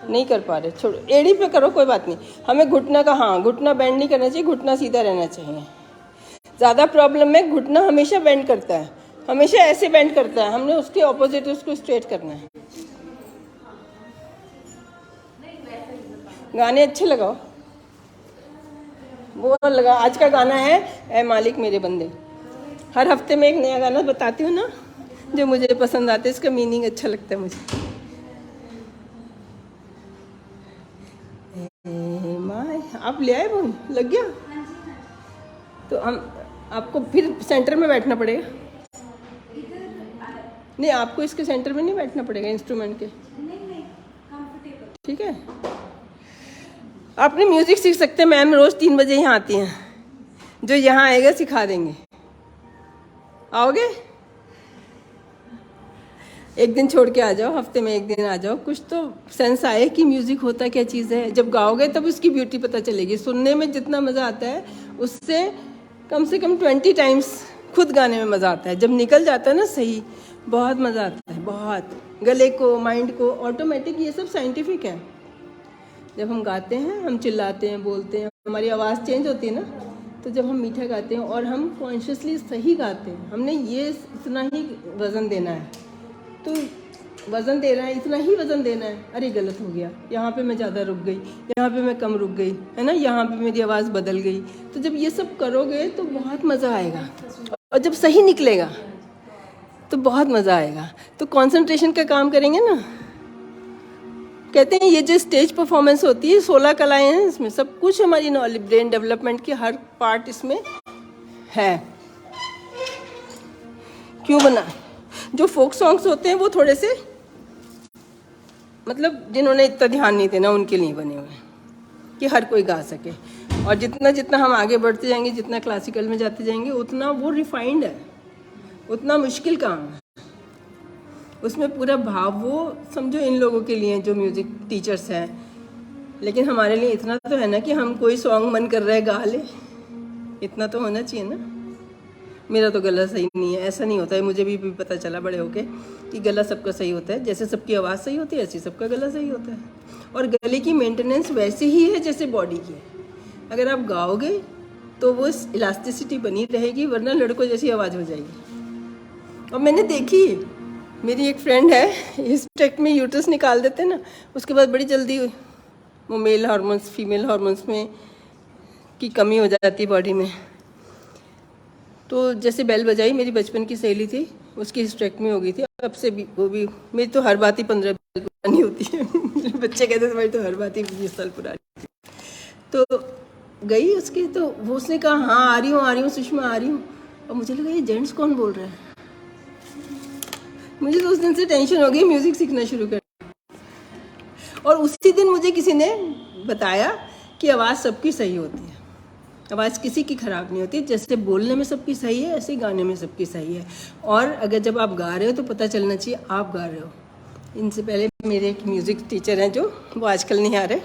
नहीं कर पा रहे, छोड़ो, एड़ी पे करो, कोई बात नहीं। हमें घुटना का, हाँ घुटना बेंड नहीं करना चाहिए, घुटना सीधा रहना चाहिए। ज़्यादा प्रॉब्लम में घुटना हमेशा बेंड करता है, हमेशा ऐसे बेंड करता है, हमने उसके ऑपोजिट उसको स्ट्रेट करना है। गाने अच्छे लगाओ, वो लगा, आज का गाना है ए मालिक मेरे बंदे। हर हफ्ते में एक नया गाना बताती हूँ ना जो मुझे पसंद आते, इसका मीनिंग अच्छा लगता है मुझे। माय आप ले आए, वो लग गया तो हम आपको फिर सेंटर में बैठना पड़ेगा। नहीं, आपको इसके सेंटर में नहीं बैठना पड़ेगा, इंस्ट्रूमेंट के, ठीक है। आपने म्यूजिक सीख सकते हैं, मैम रोज 3 बजे यहाँ आती हैं, जो यहाँ आएगा सिखा देंगे। आओगे? एक दिन छोड़ के आ जाओ, हफ्ते में 1 दिन आ जाओ, कुछ तो सेंस आए कि म्यूजिक होता क्या चीज़ है। जब गाओगे तब उसकी ब्यूटी पता चलेगी। सुनने में जितना मज़ा आता है उससे कम से कम 20 टाइम्स खुद गाने में मज़ा आता है। जब निकल जाता है ना सही, बहुत मज़ा आता है, बहुत। गले को, माइंड को, ऑटोमेटिक, ये सब साइंटिफिक है। जब हम गाते हैं, हम चिल्लाते हैं, बोलते हैं, हमारी आवाज़ चेंज होती है ना, तो जब हम मीठा गाते हैं और हम कॉन्शियसली सही गाते हैं, हमने ये इतना ही वज़न देना है, तो वज़न दे रहा है, इतना ही वज़न देना है। अरे गलत हो गया, यहाँ पे मैं ज़्यादा रुक गई, यहाँ पे मैं कम रुक गई, है ना, यहाँ पे मेरी आवाज़ बदल गई। तो जब ये सब करोगे तो बहुत मज़ा आएगा, और जब सही निकलेगा तो बहुत मज़ा आएगा। तो कंसंट्रेशन का काम करेंगे ना, कहते हैं ये जो स्टेज परफॉर्मेंस होती है 16 कलाएं हैं इसमें, सब कुछ हमारी नॉलेज ब्रेन डेवलपमेंट की हर पार्ट इसमें है। क्यों बना? जो फोक सॉन्ग्स होते हैं वो थोड़े से मतलब जिन्होंने इतना ध्यान नहीं देना उनके लिए बने हुए हैं कि हर कोई गा सके। और जितना जितना हम आगे बढ़ते जाएंगे, जितना क्लासिकल में जाते जाएंगे, उतना वो रिफाइंड है, उतना मुश्किल काम है। उसमें पूरा भाव वो समझो इन लोगों के लिए जो म्यूज़िक टीचर्स हैं, लेकिन हमारे लिए इतना तो है ना कि हम कोई सॉन्ग मन कर रहा है गा ले, इतना तो होना चाहिए ना। मेरा तो गला सही नहीं है, ऐसा नहीं होता है। मुझे भी पता चला बड़े होके कि गला सबका सही होता है। जैसे सबकी आवाज़ सही होती है ऐसे सबका गला सही होता है। और गले की मेंटेनेंस वैसे ही है जैसे बॉडी की है। अगर आप गाओगे तो वो इलास्टिसिटी बनी रहेगी, वरना लड़कों जैसी आवाज़ हो जाएगी। और मैंने देखी, मेरी एक फ्रेंड है, इस टेक में यूट्रस निकाल देते हैं ना, उसके बाद बड़ी जल्दी वो मेल हार्मोन्स फीमेल हार्मोन्स में की कमी हो जाती है बॉडी में। तो जैसे बेल बजाई, मेरी बचपन की सहेली थी, उसकी हिस्टेक्टमी हो गई थी। अब से भी वो भी, मेरी तो हर बात ही 15 साल पुरानी होती है। बच्चे कहते थे भाई तो हर बात ही 20 साल पुरानी। तो गई उसकी, तो वो उसने कहा हाँ आ रही हूँ सुषमा आ रही हूँ। और मुझे लगा ये जेंट्स कौन बोल रहा है। मुझे तो उस दिन से टेंशन हो गई, म्यूज़िक सीखना शुरू कर। और उसी दिन मुझे किसी ने बताया कि आवाज़ सबकी सही होती है, आवाज़ किसी की ख़राब नहीं होती। जैसे बोलने में सबकी सही है, ऐसे गाने में सबकी सही है। और अगर जब आप गा रहे हो तो पता चलना चाहिए आप गा रहे हो। इनसे पहले मेरे एक म्यूज़िक टीचर हैं जो, वो आजकल नहीं आ रहे,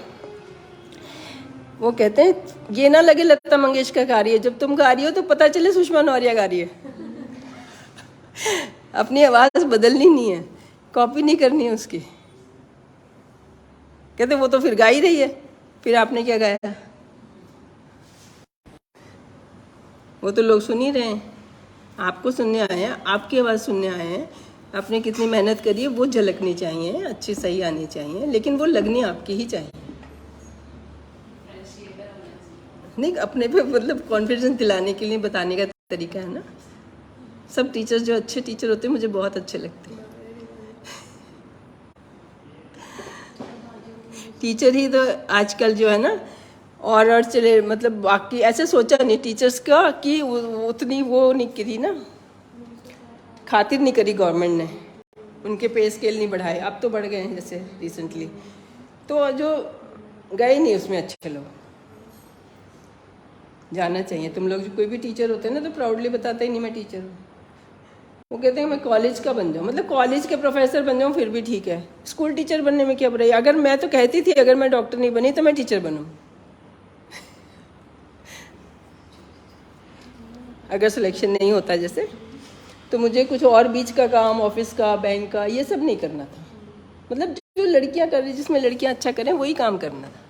वो कहते हैं ये ना लगे लता मंगेशकर गा रही है, जब तुम गा रही हो तो पता चले सुषमा नौरिया गा रही है। अपनी आवाज़ बदलनी नहीं है, कॉपी नहीं करनी है उसकी। कहते वो तो फिर गा ही रही है, फिर आपने क्या गाया? वो तो लोग सुन ही रहे हैं, आपको सुनने आए हैं, आपकी आवाज़ सुनने आए हैं। आपने कितनी मेहनत करी है वो झलकनी चाहिए, अच्छी सही आनी चाहिए, लेकिन वो लगनी आपकी ही चाहिए। नहीं, अपने पे मतलब कॉन्फिडेंस दिलाने के लिए बताने का तरीका है ना। सब टीचर्स जो अच्छे टीचर होते हैं मुझे बहुत अच्छे लगते हैं। टीचर ही तो आजकल जो है ना और चले, मतलब बाकी ऐसे सोचा नहीं टीचर्स का कि उतनी वो नहीं करी ना, खातिर नहीं करी गवर्नमेंट ने, उनके पे स्केल नहीं बढ़ाए। अब तो बढ़ गए हैं जैसे रिसेंटली, तो जो गए नहीं उसमें अच्छे लोग। जाना चाहिए। तुम लोग जो कोई भी टीचर होते हैं ना तो प्राउडली बताते ही नहीं मैं टीचर हूँ। वो कहते हैं मैं कॉलेज का बन जाऊँ, मतलब कॉलेज के प्रोफेसर बन जाऊँ फिर भी ठीक है, स्कूल टीचर बनने में क्या बुराई। अगर मैं तो कहती थी अगर मैं डॉक्टर नहीं बनी तो मैं टीचर बनूँ। अगर सिलेक्शन नहीं होता जैसे, तो मुझे कुछ और बीच का काम, ऑफिस का, बैंक का, ये सब नहीं करना था। मतलब जो लड़कियां कर रही, जिसमें लड़कियां अच्छा करें वही काम करना था।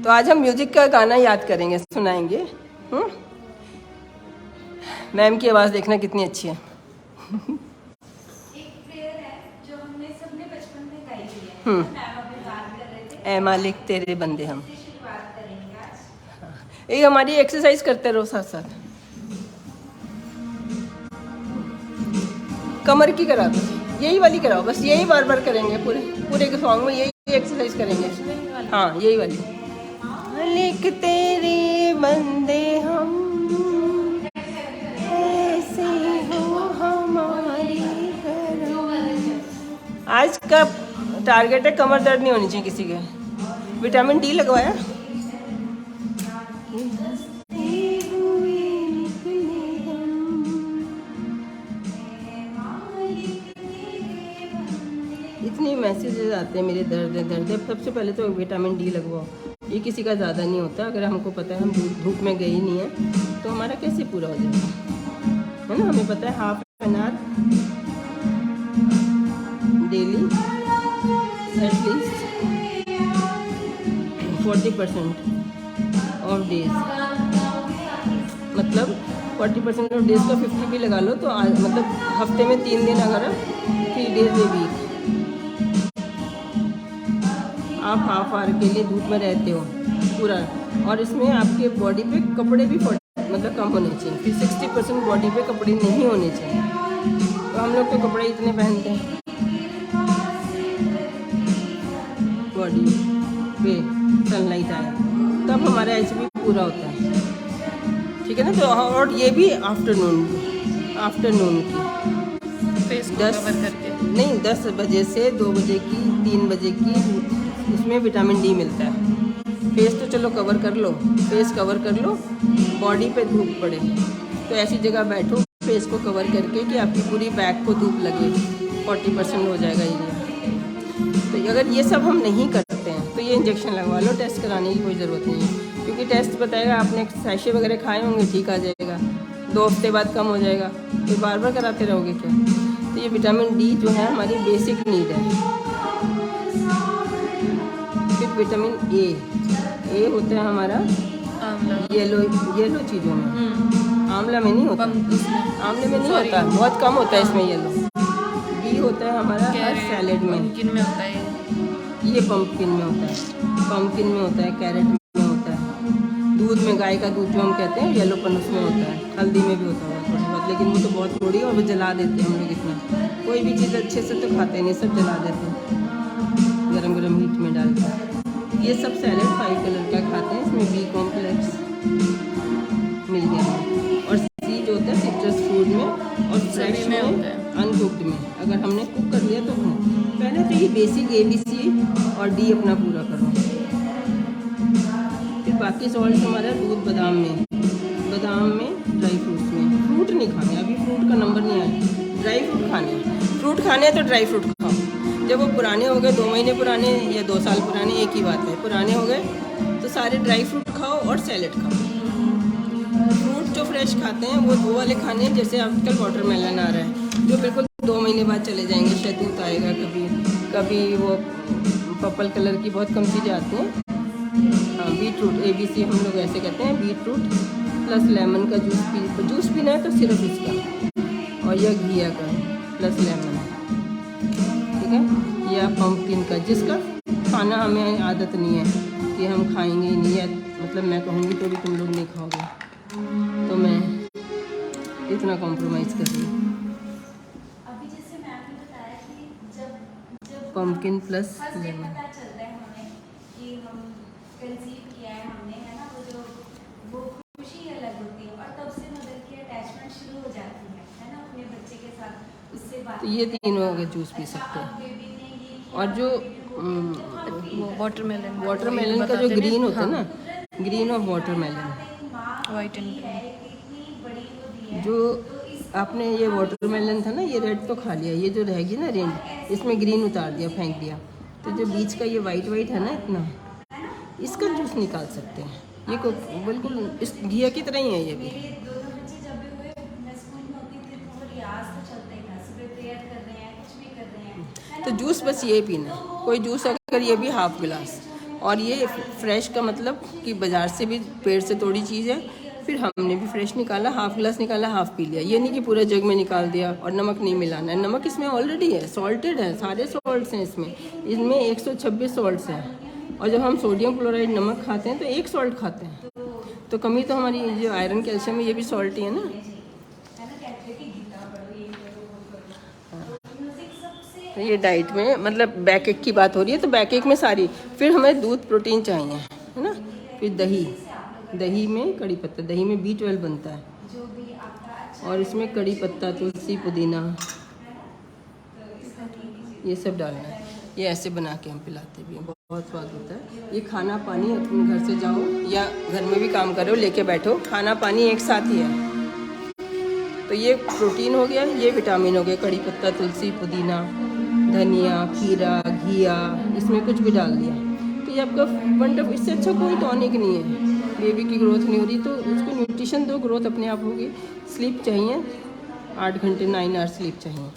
तो आज हम म्यूजिक का गाना याद करेंगे, सुनाएंगे। मैम की आवाज़ देखना कितनी अच्छी है। एक प्रेयर है जो हमने सबने बचपन में गाई है। मैम अभी बात कर रहे थे, ऐ मालिक तेरे बंदे हम। शुरुआत करेंगे आज। ये हमारी एक्सरसाइज करते रहो साथ साथ। कमर की करा दो, यही वाली कराओ, बस यही बार बार करेंगे पूरे के सॉन्ग में, यही एक्सरसाइज करेंगे। हाँ यही वाली। मालिक तेरे बंदे हम, ऐसे हो हमारी करम। आज का टारगेट है कमर दर्द नहीं होनी चाहिए किसी के। विटामिन डी लगवाया। इतनी मैसेजेस आते हैं मेरे दर्द है दर्द है। सबसे पहले तो विटामिन डी लगवाओ। ये किसी का ज़्यादा नहीं होता। अगर हमको पता है हम धूप में गए ही नहीं है तो हमारा कैसे पूरा हो जाएगा, है ना। हमें पता है half an hour daily at least 40% of days, मतलब 40% ऑफ डेज का 50 भी लगा लो तो मतलब हफ्ते में 3 दिन, अगर 3 डेज ए वीक आप हाफ आवर के लिए धूप में रहते हो पूरा, और इसमें आपके बॉडी पे कपड़े भी मतलब कम होने चाहिए। फिर 60% बॉडी पे कपड़े नहीं होने चाहिए। तो हम लोग तो कपड़े इतने पहनते हैं। बॉडी पे सनलाइट आए तब हमारा HB पूरा होता है, ठीक है ना। तो और ये भी आफ्टरनून की फेस को 10 कवर करके। नहीं 10 बजे से 2 बजे की 3 बजे की उसमें विटामिन डी मिलता है। फेस तो चलो कवर कर लो, फेस कवर कर लो, बॉडी पे धूप पड़े तो ऐसी जगह बैठो फेस को कवर करके कि आपकी पूरी बैक को धूप लगे, 40% हो जाएगा एरिया। तो अगर ये सब हम नहीं करते हैं तो ये इंजेक्शन लगवा लो, टेस्ट कराने की कोई ज़रूरत नहीं है, क्योंकि टेस्ट बताएगा आपने सैशे वगैरह खाए होंगे, ठीक आ जाएगा, 2 हफ्ते बाद कम हो जाएगा, फिर बार बार कराते रहोगे क्या। तो ये विटामिन डी जो है हमारी बेसिक नीड है। फिर विटामिन ए होता है हमारा आंवला। येलो चीज़ों में, आंवला में नहीं होता, आंवले में नहीं Sorry। होता, बहुत कम होता है इसमें येलो। बी होता है हमारा हर सैलेड में, किन में होता है? ये पंपकिन में होता है, कैरेट में होता है, दूध में गाय का दूध जो हम कहते हैं येलोपन उसमें होता है, हल्दी में भी होता है थोड़ी बहुत, लेकिन वो तो बहुत थोड़ी और वो जला देते हैं हम लोग इतना। कोई भी चीज़ अच्छे से तो खाते नहीं, सब जला देते हैं गरम हीट में डाल कर। ये सब सैलेड 5 कलर का खाते हैं, इसमें बी कॉम्प्लेक्स मिल गया है। और सी जो होता है सिट्रस फ्रूट में और फ्रेश में होता है, अनकुक्ड में। अगर हमने कुक कर लिया तो पहले तो ये बेसिक ABC और डी अपना पूरा करो। फिर बाकी सॉल्ट हमारा दूध, बादाम में, ड्राई फ्रूट्स में। फ्रूट नहीं खाने, अभी फ्रूट का नंबर नहीं आया, ड्राई फ्रूट खाने हैं। फ्रूट खाने हैं तो ड्राई फ्रूट खाओ। जब वो पुराने हो गए, 2 महीने पुराने या 2 साल पुराने, एक ही बात है, पुराने हो गए तो सारे ड्राई फ्रूट खाओ और सैलेड खाओ। फ्रूट जो फ्रेश खाते हैं वो वाले खाने हैं, जैसे आजकल वाटरमेलन आ रहा है जो बिल्कुल 2 महीने बाद चले जाएंगे, शहतूत आएगा, कभी वो पर्पल कलर की बहुत कम चीज़ें आती हैं। हाँ, बीटरूट ABC हम लोग ऐसे कहते हैं, बीटरूट प्लस लेमन का जूस पीना है तो सिर्फ इसका, और यह घिया का प्लस लेमन, ठीक है, या पंपकिन का, जिसका खाना हमें आदत नहीं है कि हम खाएंगे ही नहीं, या मतलब मैं कहूँगी तो भी तुम लोग नहीं खाओगे, तो मैं इतना कॉम्प्रोमाइज़ कर रही हूँ। अभी जैसे मैम ने बताया कि जब pumpkin plus first day lemon. पता चलता है हमें कि हम कंसीव किया है हमने, है ना, वो खुशी अलग होती है, और तब से मदर की अटैचमेंट शुरू हो जाती है ना, अपने बच्चे के साथ, उससे बात। तो ये 3 हो गए, जूस पी सकते हैं। बेबी ने ये और जो वाटरमेलन का जो ग्रीन होता है ना, green of watermelon, white and जो आपने ये वाटरमेलन था ना, ये रेड तो खा लिया, ये जो रहेगी ना रेड, इसमें ग्रीन उतार दिया, फेंक दिया, तो जो बीच का ये वाइट है ना इतना, इसका जूस निकाल सकते हैं। ये को बिल्कुल इस घिया की तरह ही है ये भी। मेरे दोनों बच्चे जब भी हुए, मैं स्कूल में होती थी तो वो रियाज तो चलता ही था, सुबह प्रेयर कर रहे हैं, कुछ भी कर रहे हैं, तो जूस बस ये पीना, कोई जूस अगर ये भी हाफ गिलास, और ये फ्रेश का मतलब कि बाज़ार से भी पेड़ से तोड़ी चीज़ है, फिर हमने भी फ्रेश निकाला, हाफ गिलास निकाला, हाफ पी लिया। ये नहीं कि पूरा जग में निकाल दिया और नमक नहीं मिलाना है, नमक इसमें ऑलरेडी है, सॉल्टेड है, सारे सॉल्ट्स हैं इसमें 126 सॉल्ट्स हैं। और जब हम सोडियम क्लोराइड नमक खाते हैं तो 1 सॉल्ट खाते हैं, तो कमी तो हमारी जो आयरन कैल्शियम है ये भी सॉल्ट ही है ना। तो ये डाइट में मतलब बैक एक की बात हो रही है, तो बैक एक में सारी, फिर हमें दूध, प्रोटीन चाहिए, है ना। फिर दही में कड़ी पत्ता, दही में B12 बनता है, और इसमें कड़ी पत्ता, तुलसी, पुदीना, ये सब डालना है। ये ऐसे बना के हम पिलाते भी हैं, बहुत स्वाद होता है। ये खाना पानी अपने घर से जाओ या घर में भी काम करो, लेके बैठो, खाना पानी एक साथ ही है। तो ये प्रोटीन हो गया, ये विटामिन हो गया, कड़ी पत्ता, तुलसी, पुदीना, धनिया, खीरा, घिया, इसमें कुछ भी डाल दिया, तो ये आपका वंडरफुल। इससे अच्छा कोई टॉनिक नहीं है। बेबी की ग्रोथ नहीं हो रही तो उसको न्यूट्रिशन दो, ग्रोथ अपने आप होगी। स्लीप चाहिए 8 घंटे, 9 आवर्स स्लीप चाहिए,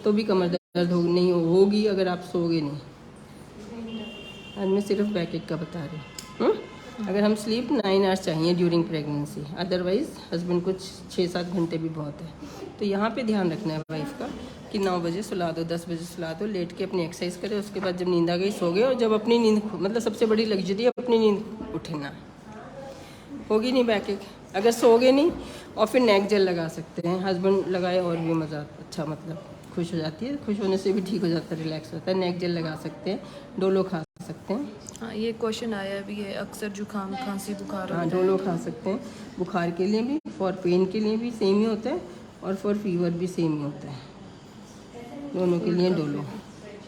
तो भी कमर दर्द नहीं होगी अगर आप सोओगे नहीं। आज मैं सिर्फ बैक एक का बता रही हूँ। अगर हम स्लीप 9 आवर्स चाहिए ड्यूरिंग प्रेगनेंसी, अदरवाइज़ हस्बैंड को 6-7 घंटे भी बहुत है। तो यहाँ पे ध्यान रखना है वाइफ का कि 9 बजे सुला दो, 10 बजे सुला दो, लेट के अपनी एक्सरसाइज करे, उसके बाद जब नींद आ गई सो गए, और जब अपनी नींद, मतलब सबसे बड़ी लग्जरी है अपनी नींद उठना। होगी नहीं बैक एक, अगर सोओगे नहीं, और फिर नेक जेल लगा सकते हैं, हस्बैंड लगाए और भी मज़ा अच्छा, मतलब खुश हो जाती है, खुश होने से भी ठीक हो जाता है, रिलैक्स होता है। नेक जेल लगा सकते हैं, डोलो खा सकते हैं। हाँ, ये क्वेश्चन आया भी है अक्सर, जुकाम खांसी बुखार हाँ, होता है। डोलो खा सकते हैं, बुखार के लिए भी, फॉर पेन के लिए भी सेम ही होता है और फॉर फीवर भी सेम ही होता है, दोनों के लिए डोलो।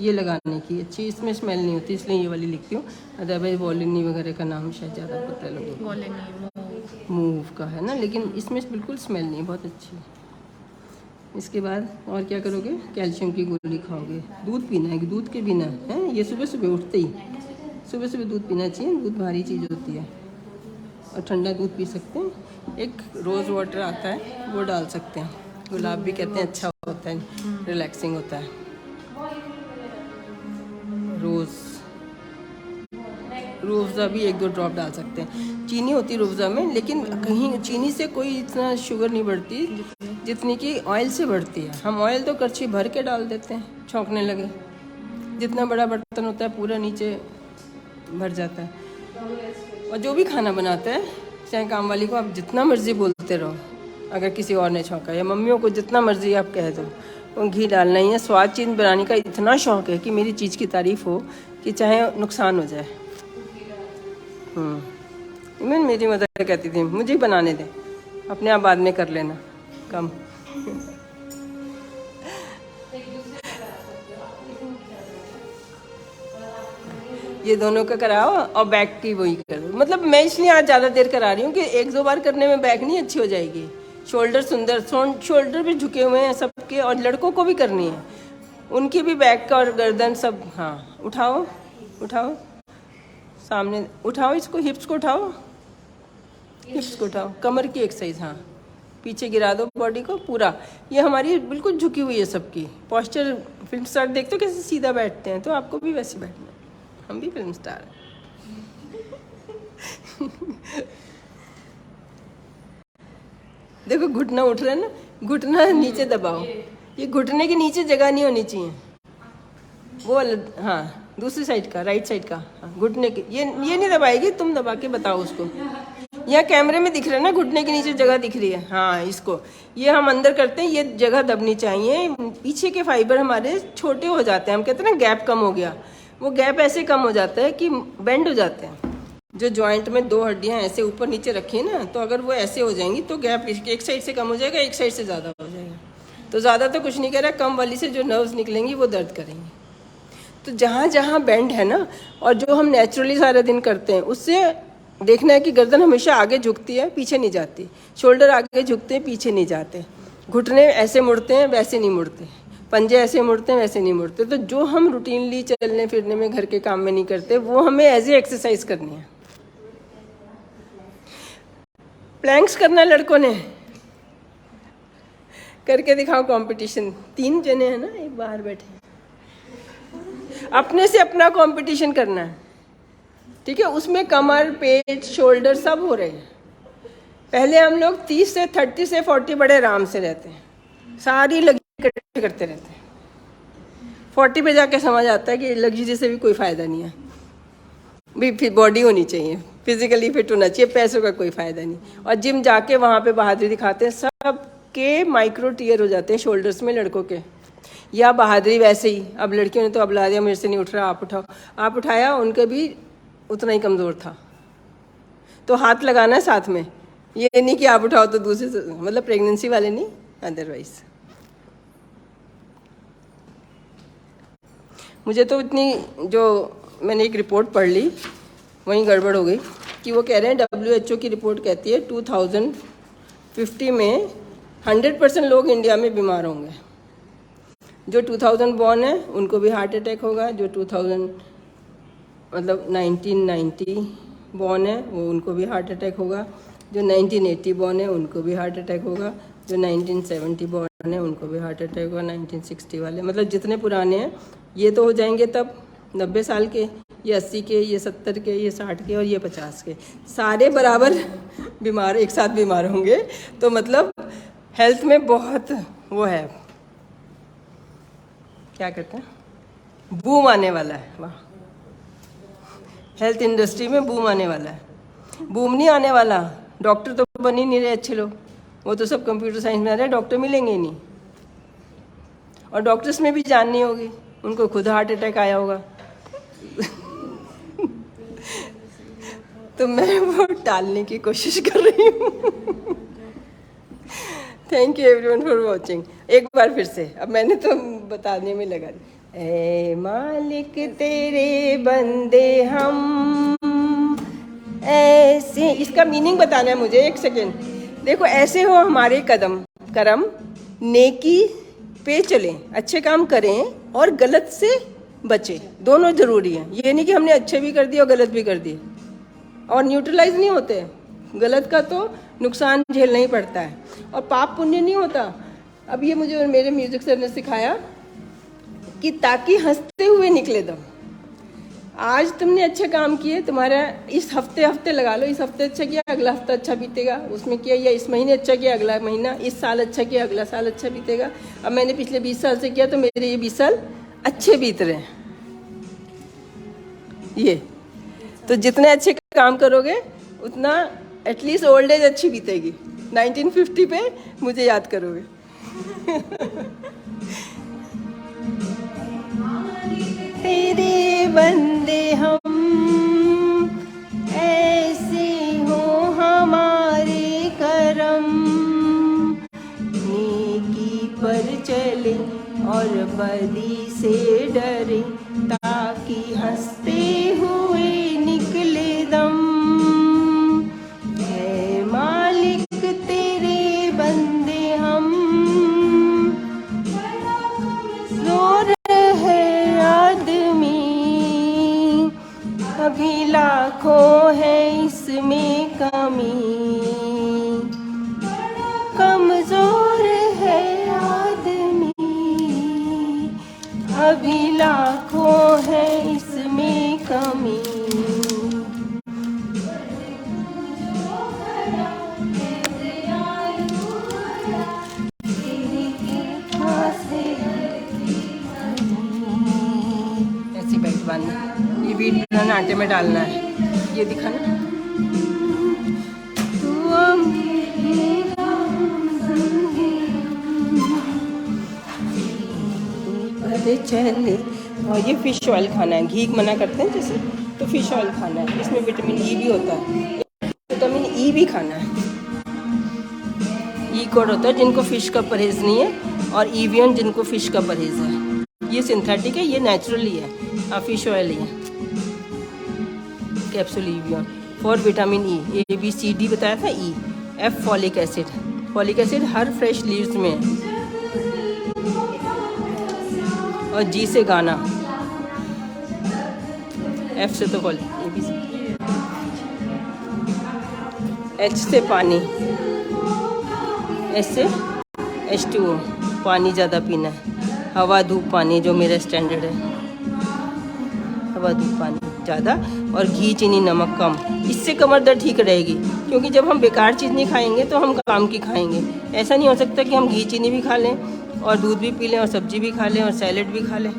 ये लगाने की अच्छी, इसमें स्मेल नहीं होती इसलिए ये वाली लिखती हूँ, अदरवाइज वॉलिनी वगैरह का नाम शायद ज़्यादा पता है लोगों को, मूव का है ना, लेकिन इसमें बिल्कुल स्मेल नहीं, बहुत अच्छी है। इसके बाद और क्या करोगे, कैल्शियम की गोली खाओगे, दूध पीना है, दूध के बिना है ये सुबह सुबह उठते ही सुबह सुबह दूध पीना चाहिए, दूध भारी चीज़ होती है और ठंडा दूध पी सकते हैं। एक रोज़ वाटर आता है वो डाल सकते हैं, गुलाब भी कहते हैं, अच्छा होता है, रिलैक्सिंग होता है। रूअफ़ज़ा भी 1-2 ड्रॉप डाल सकते हैं। चीनी होती है रूअफ़ज़ा में, लेकिन कहीं चीनी से कोई इतना शुगर नहीं बढ़ती जितनी कि ऑयल से बढ़ती है। हम ऑयल तो करछी भर के डाल देते हैं, छौंकने लगे, जितना बड़ा बर्तन होता है पूरा नीचे भर जाता है। और जो भी खाना बनाता है, चाहे काम वाली को आप जितना मर्जी बोलते रहो, अगर किसी और ने छौंका, या मम्मियों को जितना मर्जी आप कह दो, वो घी डालना ही है। स्वाद चीज़ बनाने का इतना शौक है कि मेरी चीज़ की तारीफ़ हो कि चाहे नुकसान हो जाए। इवन मेरी मदर कहती थी मुझे बनाने दे, अपने आप बाद में कर लेना कम। ये दोनों का कराओ और बैक की वही करो। मतलब मैं इसलिए आज ज़्यादा देर करा रही हूँ कि 1-2 बार करने में बैक नहीं अच्छी हो जाएगी। शोल्डर सुंदर, शोल्डर भी झुके हुए हैं सबके, और लड़कों को भी करनी है, उनकी भी बैक का और गर्दन सब। हाँ, उठाओ उठाओ, सामने उठाओ, इसको हिप्स को उठाओ, हिप्स को उठाओ, कमर की एक्सरसाइज। हाँ, पीछे गिरा दो बॉडी को पूरा। ये हमारी बिल्कुल झुकी हुई है सबकी पोस्चर। फिल्म स्टार देखते हो कैसे सीधा बैठते हैं, तो आपको भी वैसे बैठना है, हम भी फिल्म स्टार हैं। देखो घुटना उठ रहा है ना, घुटना नीचे दबाओ, ये घुटने के नीचे जगह नहीं होनी चाहिए, वो वाला। हाँ, दूसरी साइड का, राइट साइड का। हाँ, घुटने के ये नहीं दबाएगी, तुम दबा के बताओ उसको। यहाँ कैमरे में दिख रहा है ना, घुटने के नीचे जगह दिख रही है। हाँ, इसको ये हम अंदर करते हैं, ये जगह दबनी चाहिए। पीछे के फाइबर हमारे छोटे हो जाते हैं, हम कहते हैं ना गैप कम हो गया, वो गैप ऐसे कम हो जाता है कि बेंड हो जाते हैं। जो जॉइंट में 2 हड्डियाँ ऐसे ऊपर नीचे रखी है ना, तो अगर वो ऐसे हो जाएंगी तो गैप एक साइड से कम हो जाएगा, एक साइड से ज़्यादा हो जाएगा। तो ज़्यादा तो कुछ नहीं कह रहा, कम वाली से जो नर्व्स निकलेंगी वो दर्द करेंगी। तो जहाँ जहाँ बेंड है ना, और जो हम नेचुरली सारा दिन करते हैं, उससे देखना है कि गर्दन हमेशा आगे झुकती है, पीछे नहीं जाती। शोल्डर आगे झुकते हैं, पीछे नहीं जाते। घुटने ऐसे मुड़ते हैं, वैसे नहीं मुड़ते। पंजे ऐसे मुड़ते हैं, वैसे नहीं मुड़ते। तो जो हम रूटीनली चलने फिरने में, घर के काम में नहीं करते, वो हमें एज ए एक्सरसाइज करनी है। प्लैंक्स करना लड़कों ने, करके दिखाओ कंपटीशन। 3 जने हैं ना, एक बाहर बैठे, अपने से अपना कंपटीशन करना है, ठीक है। उसमें कमर, पेट, शोल्डर सब हो रहे हैं। पहले हम लोग 30 से 40 बड़े आराम से रहते हैं, सारी लगी इकट्ठे करते रहते हैं। 40 पे जाके समझ आता है कि लग्जरी से भी कोई फ़ायदा नहीं है, भी फिर बॉडी होनी चाहिए, फिजिकली फिट होना चाहिए, पैसों का कोई फ़ायदा नहीं। और जिम जाके वहाँ पे बहादुरी दिखाते हैं, सब के माइक्रो टीयर हो जाते हैं शोल्डर्स में लड़कों के, या बहादुरी वैसे ही। अब लड़कियों ने तो अब ला दिया, मेरे से नहीं उठ रहा, आप उठाओ। आप उठाया, उनका भी उतना ही कमज़ोर था। तो हाथ लगाना है साथ में, ये नहीं कि आप उठाओ तो दूसरे से, मतलब प्रेगनेंसी वाले नहीं, अदरवाइज। मुझे तो इतनी, जो मैंने एक रिपोर्ट पढ़ ली वहीं गड़बड़ हो गई कि वो कह रहे हैं, WHO की रिपोर्ट कहती है 2050 में 100% लोग इंडिया में बीमार होंगे। जो 2000 बॉर्न है उनको भी हार्ट अटैक होगा, जो 1990 बॉर्न है वो उनको भी हार्ट अटैक होगा, जो 1980 बॉर्न है उनको भी हार्ट अटैक होगा, जो 1970 बॉर्न है उनको भी हार्ट अटैक होगा, 1960 वाले, मतलब जितने पुराने हैं ये तो हो जाएंगे तब 90 साल के, ये 80 के, ये 70 के, ये 60 के और ये 50 के, सारे बराबर बीमार, एक साथ बीमार होंगे। तो मतलब हेल्थ में बहुत वो है, क्या कहते हैं, बूम आने वाला है। वाह, हेल्थ इंडस्ट्री में बूम आने वाला है। बूम नहीं आने वाला, डॉक्टर तो बन ही नहीं रहे अच्छे लोग, वो तो सब कंप्यूटर साइंस में आ रहे हैं, डॉक्टर मिलेंगे ही नहीं। और डॉक्टर्स में भी जान नहीं होगी, उनको खुद हार्ट अटैक आया होगा। तो मैं वो टालने की कोशिश कर रही हूँ। Thank you everyone for watching. एक बार फिर से, अब मैंने तो बताने में लगा दी। ऐ मालिक तेरे बंदे हम ऐसे, इसका मीनिंग बताना है मुझे, एक सेकेंड। देखो, ऐसे हो हमारे कदम करम, नेकी पे चलें, अच्छे काम करें और गलत से बचें, दोनों जरूरी है। ये नहीं कि हमने अच्छे भी कर दिए और गलत भी कर दिए और न्यूट्रलाइज नहीं होते। गलत का तो नुकसान झेलना ही पड़ता है और पाप पुण्य नहीं होता। अब ये मुझे मेरे म्यूजिक सर ने सिखाया कि ताकि हंसते हुए निकले दम। आज तुमने अच्छे काम किए, तुम्हारा इस हफ्ते लगा लो, इस हफ्ते अच्छा किया, अगला हफ्ता अच्छा बीतेगा, उसमें किया, या इस महीने अच्छा किया, अगला महीना, इस साल अच्छा किया, अगला साल अच्छा बीतेगा। अब मैंने पिछले 20 साल से किया तो मेरे ये 20 साल अच्छे बीत रहे हैं। ये तो जितने अच्छे काम करोगे उतना एटलीस्ट ओल्ड एज अच्छी बीतेगी। 1950 पे मुझे याद करोगे। तेरे बंदे हम ऐसे हो हमारे करम, नेकी पर चले और बदी से डरे, ताकि हंसते हुए निकले दम। है मालिक तेरे बंदे हम, जोर है आदमी, अभी लाखों है इसमें कमी, कमजोर है आदमी, अभी लाखों है इसमें कमी। ऐसी बैठ बांधना, ये बीट बनाना, आटे में डालना है, ये दिखाना। चले, और ये फिश ऑयल खाना है, घी मना करते हैं जैसे, तो फिश ऑयल खाना है, इसमें विटामिन ई भी होता है, विटामिन ई भी खाना है। ई कोड होता है जिनको फिश का परहेज नहीं है, और ईवियन जिनको फिश का परहेज है। ये सिंथेटिक है, ये नेचुरली है, फिश ऑयल ही है, capsule Evion for vitamin E, ABCD बताया था, E. F folic acid, folic acid हर फ्रेश लीव्स में है, और G से गाना, F से तो फॉलिक, H से पानी, S से H2O, पानी ज़्यादा पीना है। हवा धूप पानी जो मेरा स्टैंडर्ड है, हवा धूप पानी ज़्यादा, और घी चीनी नमक कम। इससे कमर दर्द ठीक रहेगी, क्योंकि जब हम बेकार चीज़ नहीं खाएंगे तो हम काम की खाएंगे। ऐसा नहीं हो सकता कि हम घी चीनी भी खा लें और दूध भी पी लें और सब्जी भी खा लें और सैलेड भी खा लें।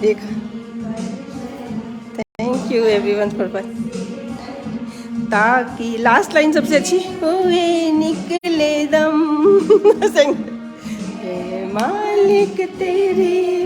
देखा, thank you everyone for watching. ताकि लास्ट लाइन सबसे अच्छी, हुए निकले दम। मालिक तेरे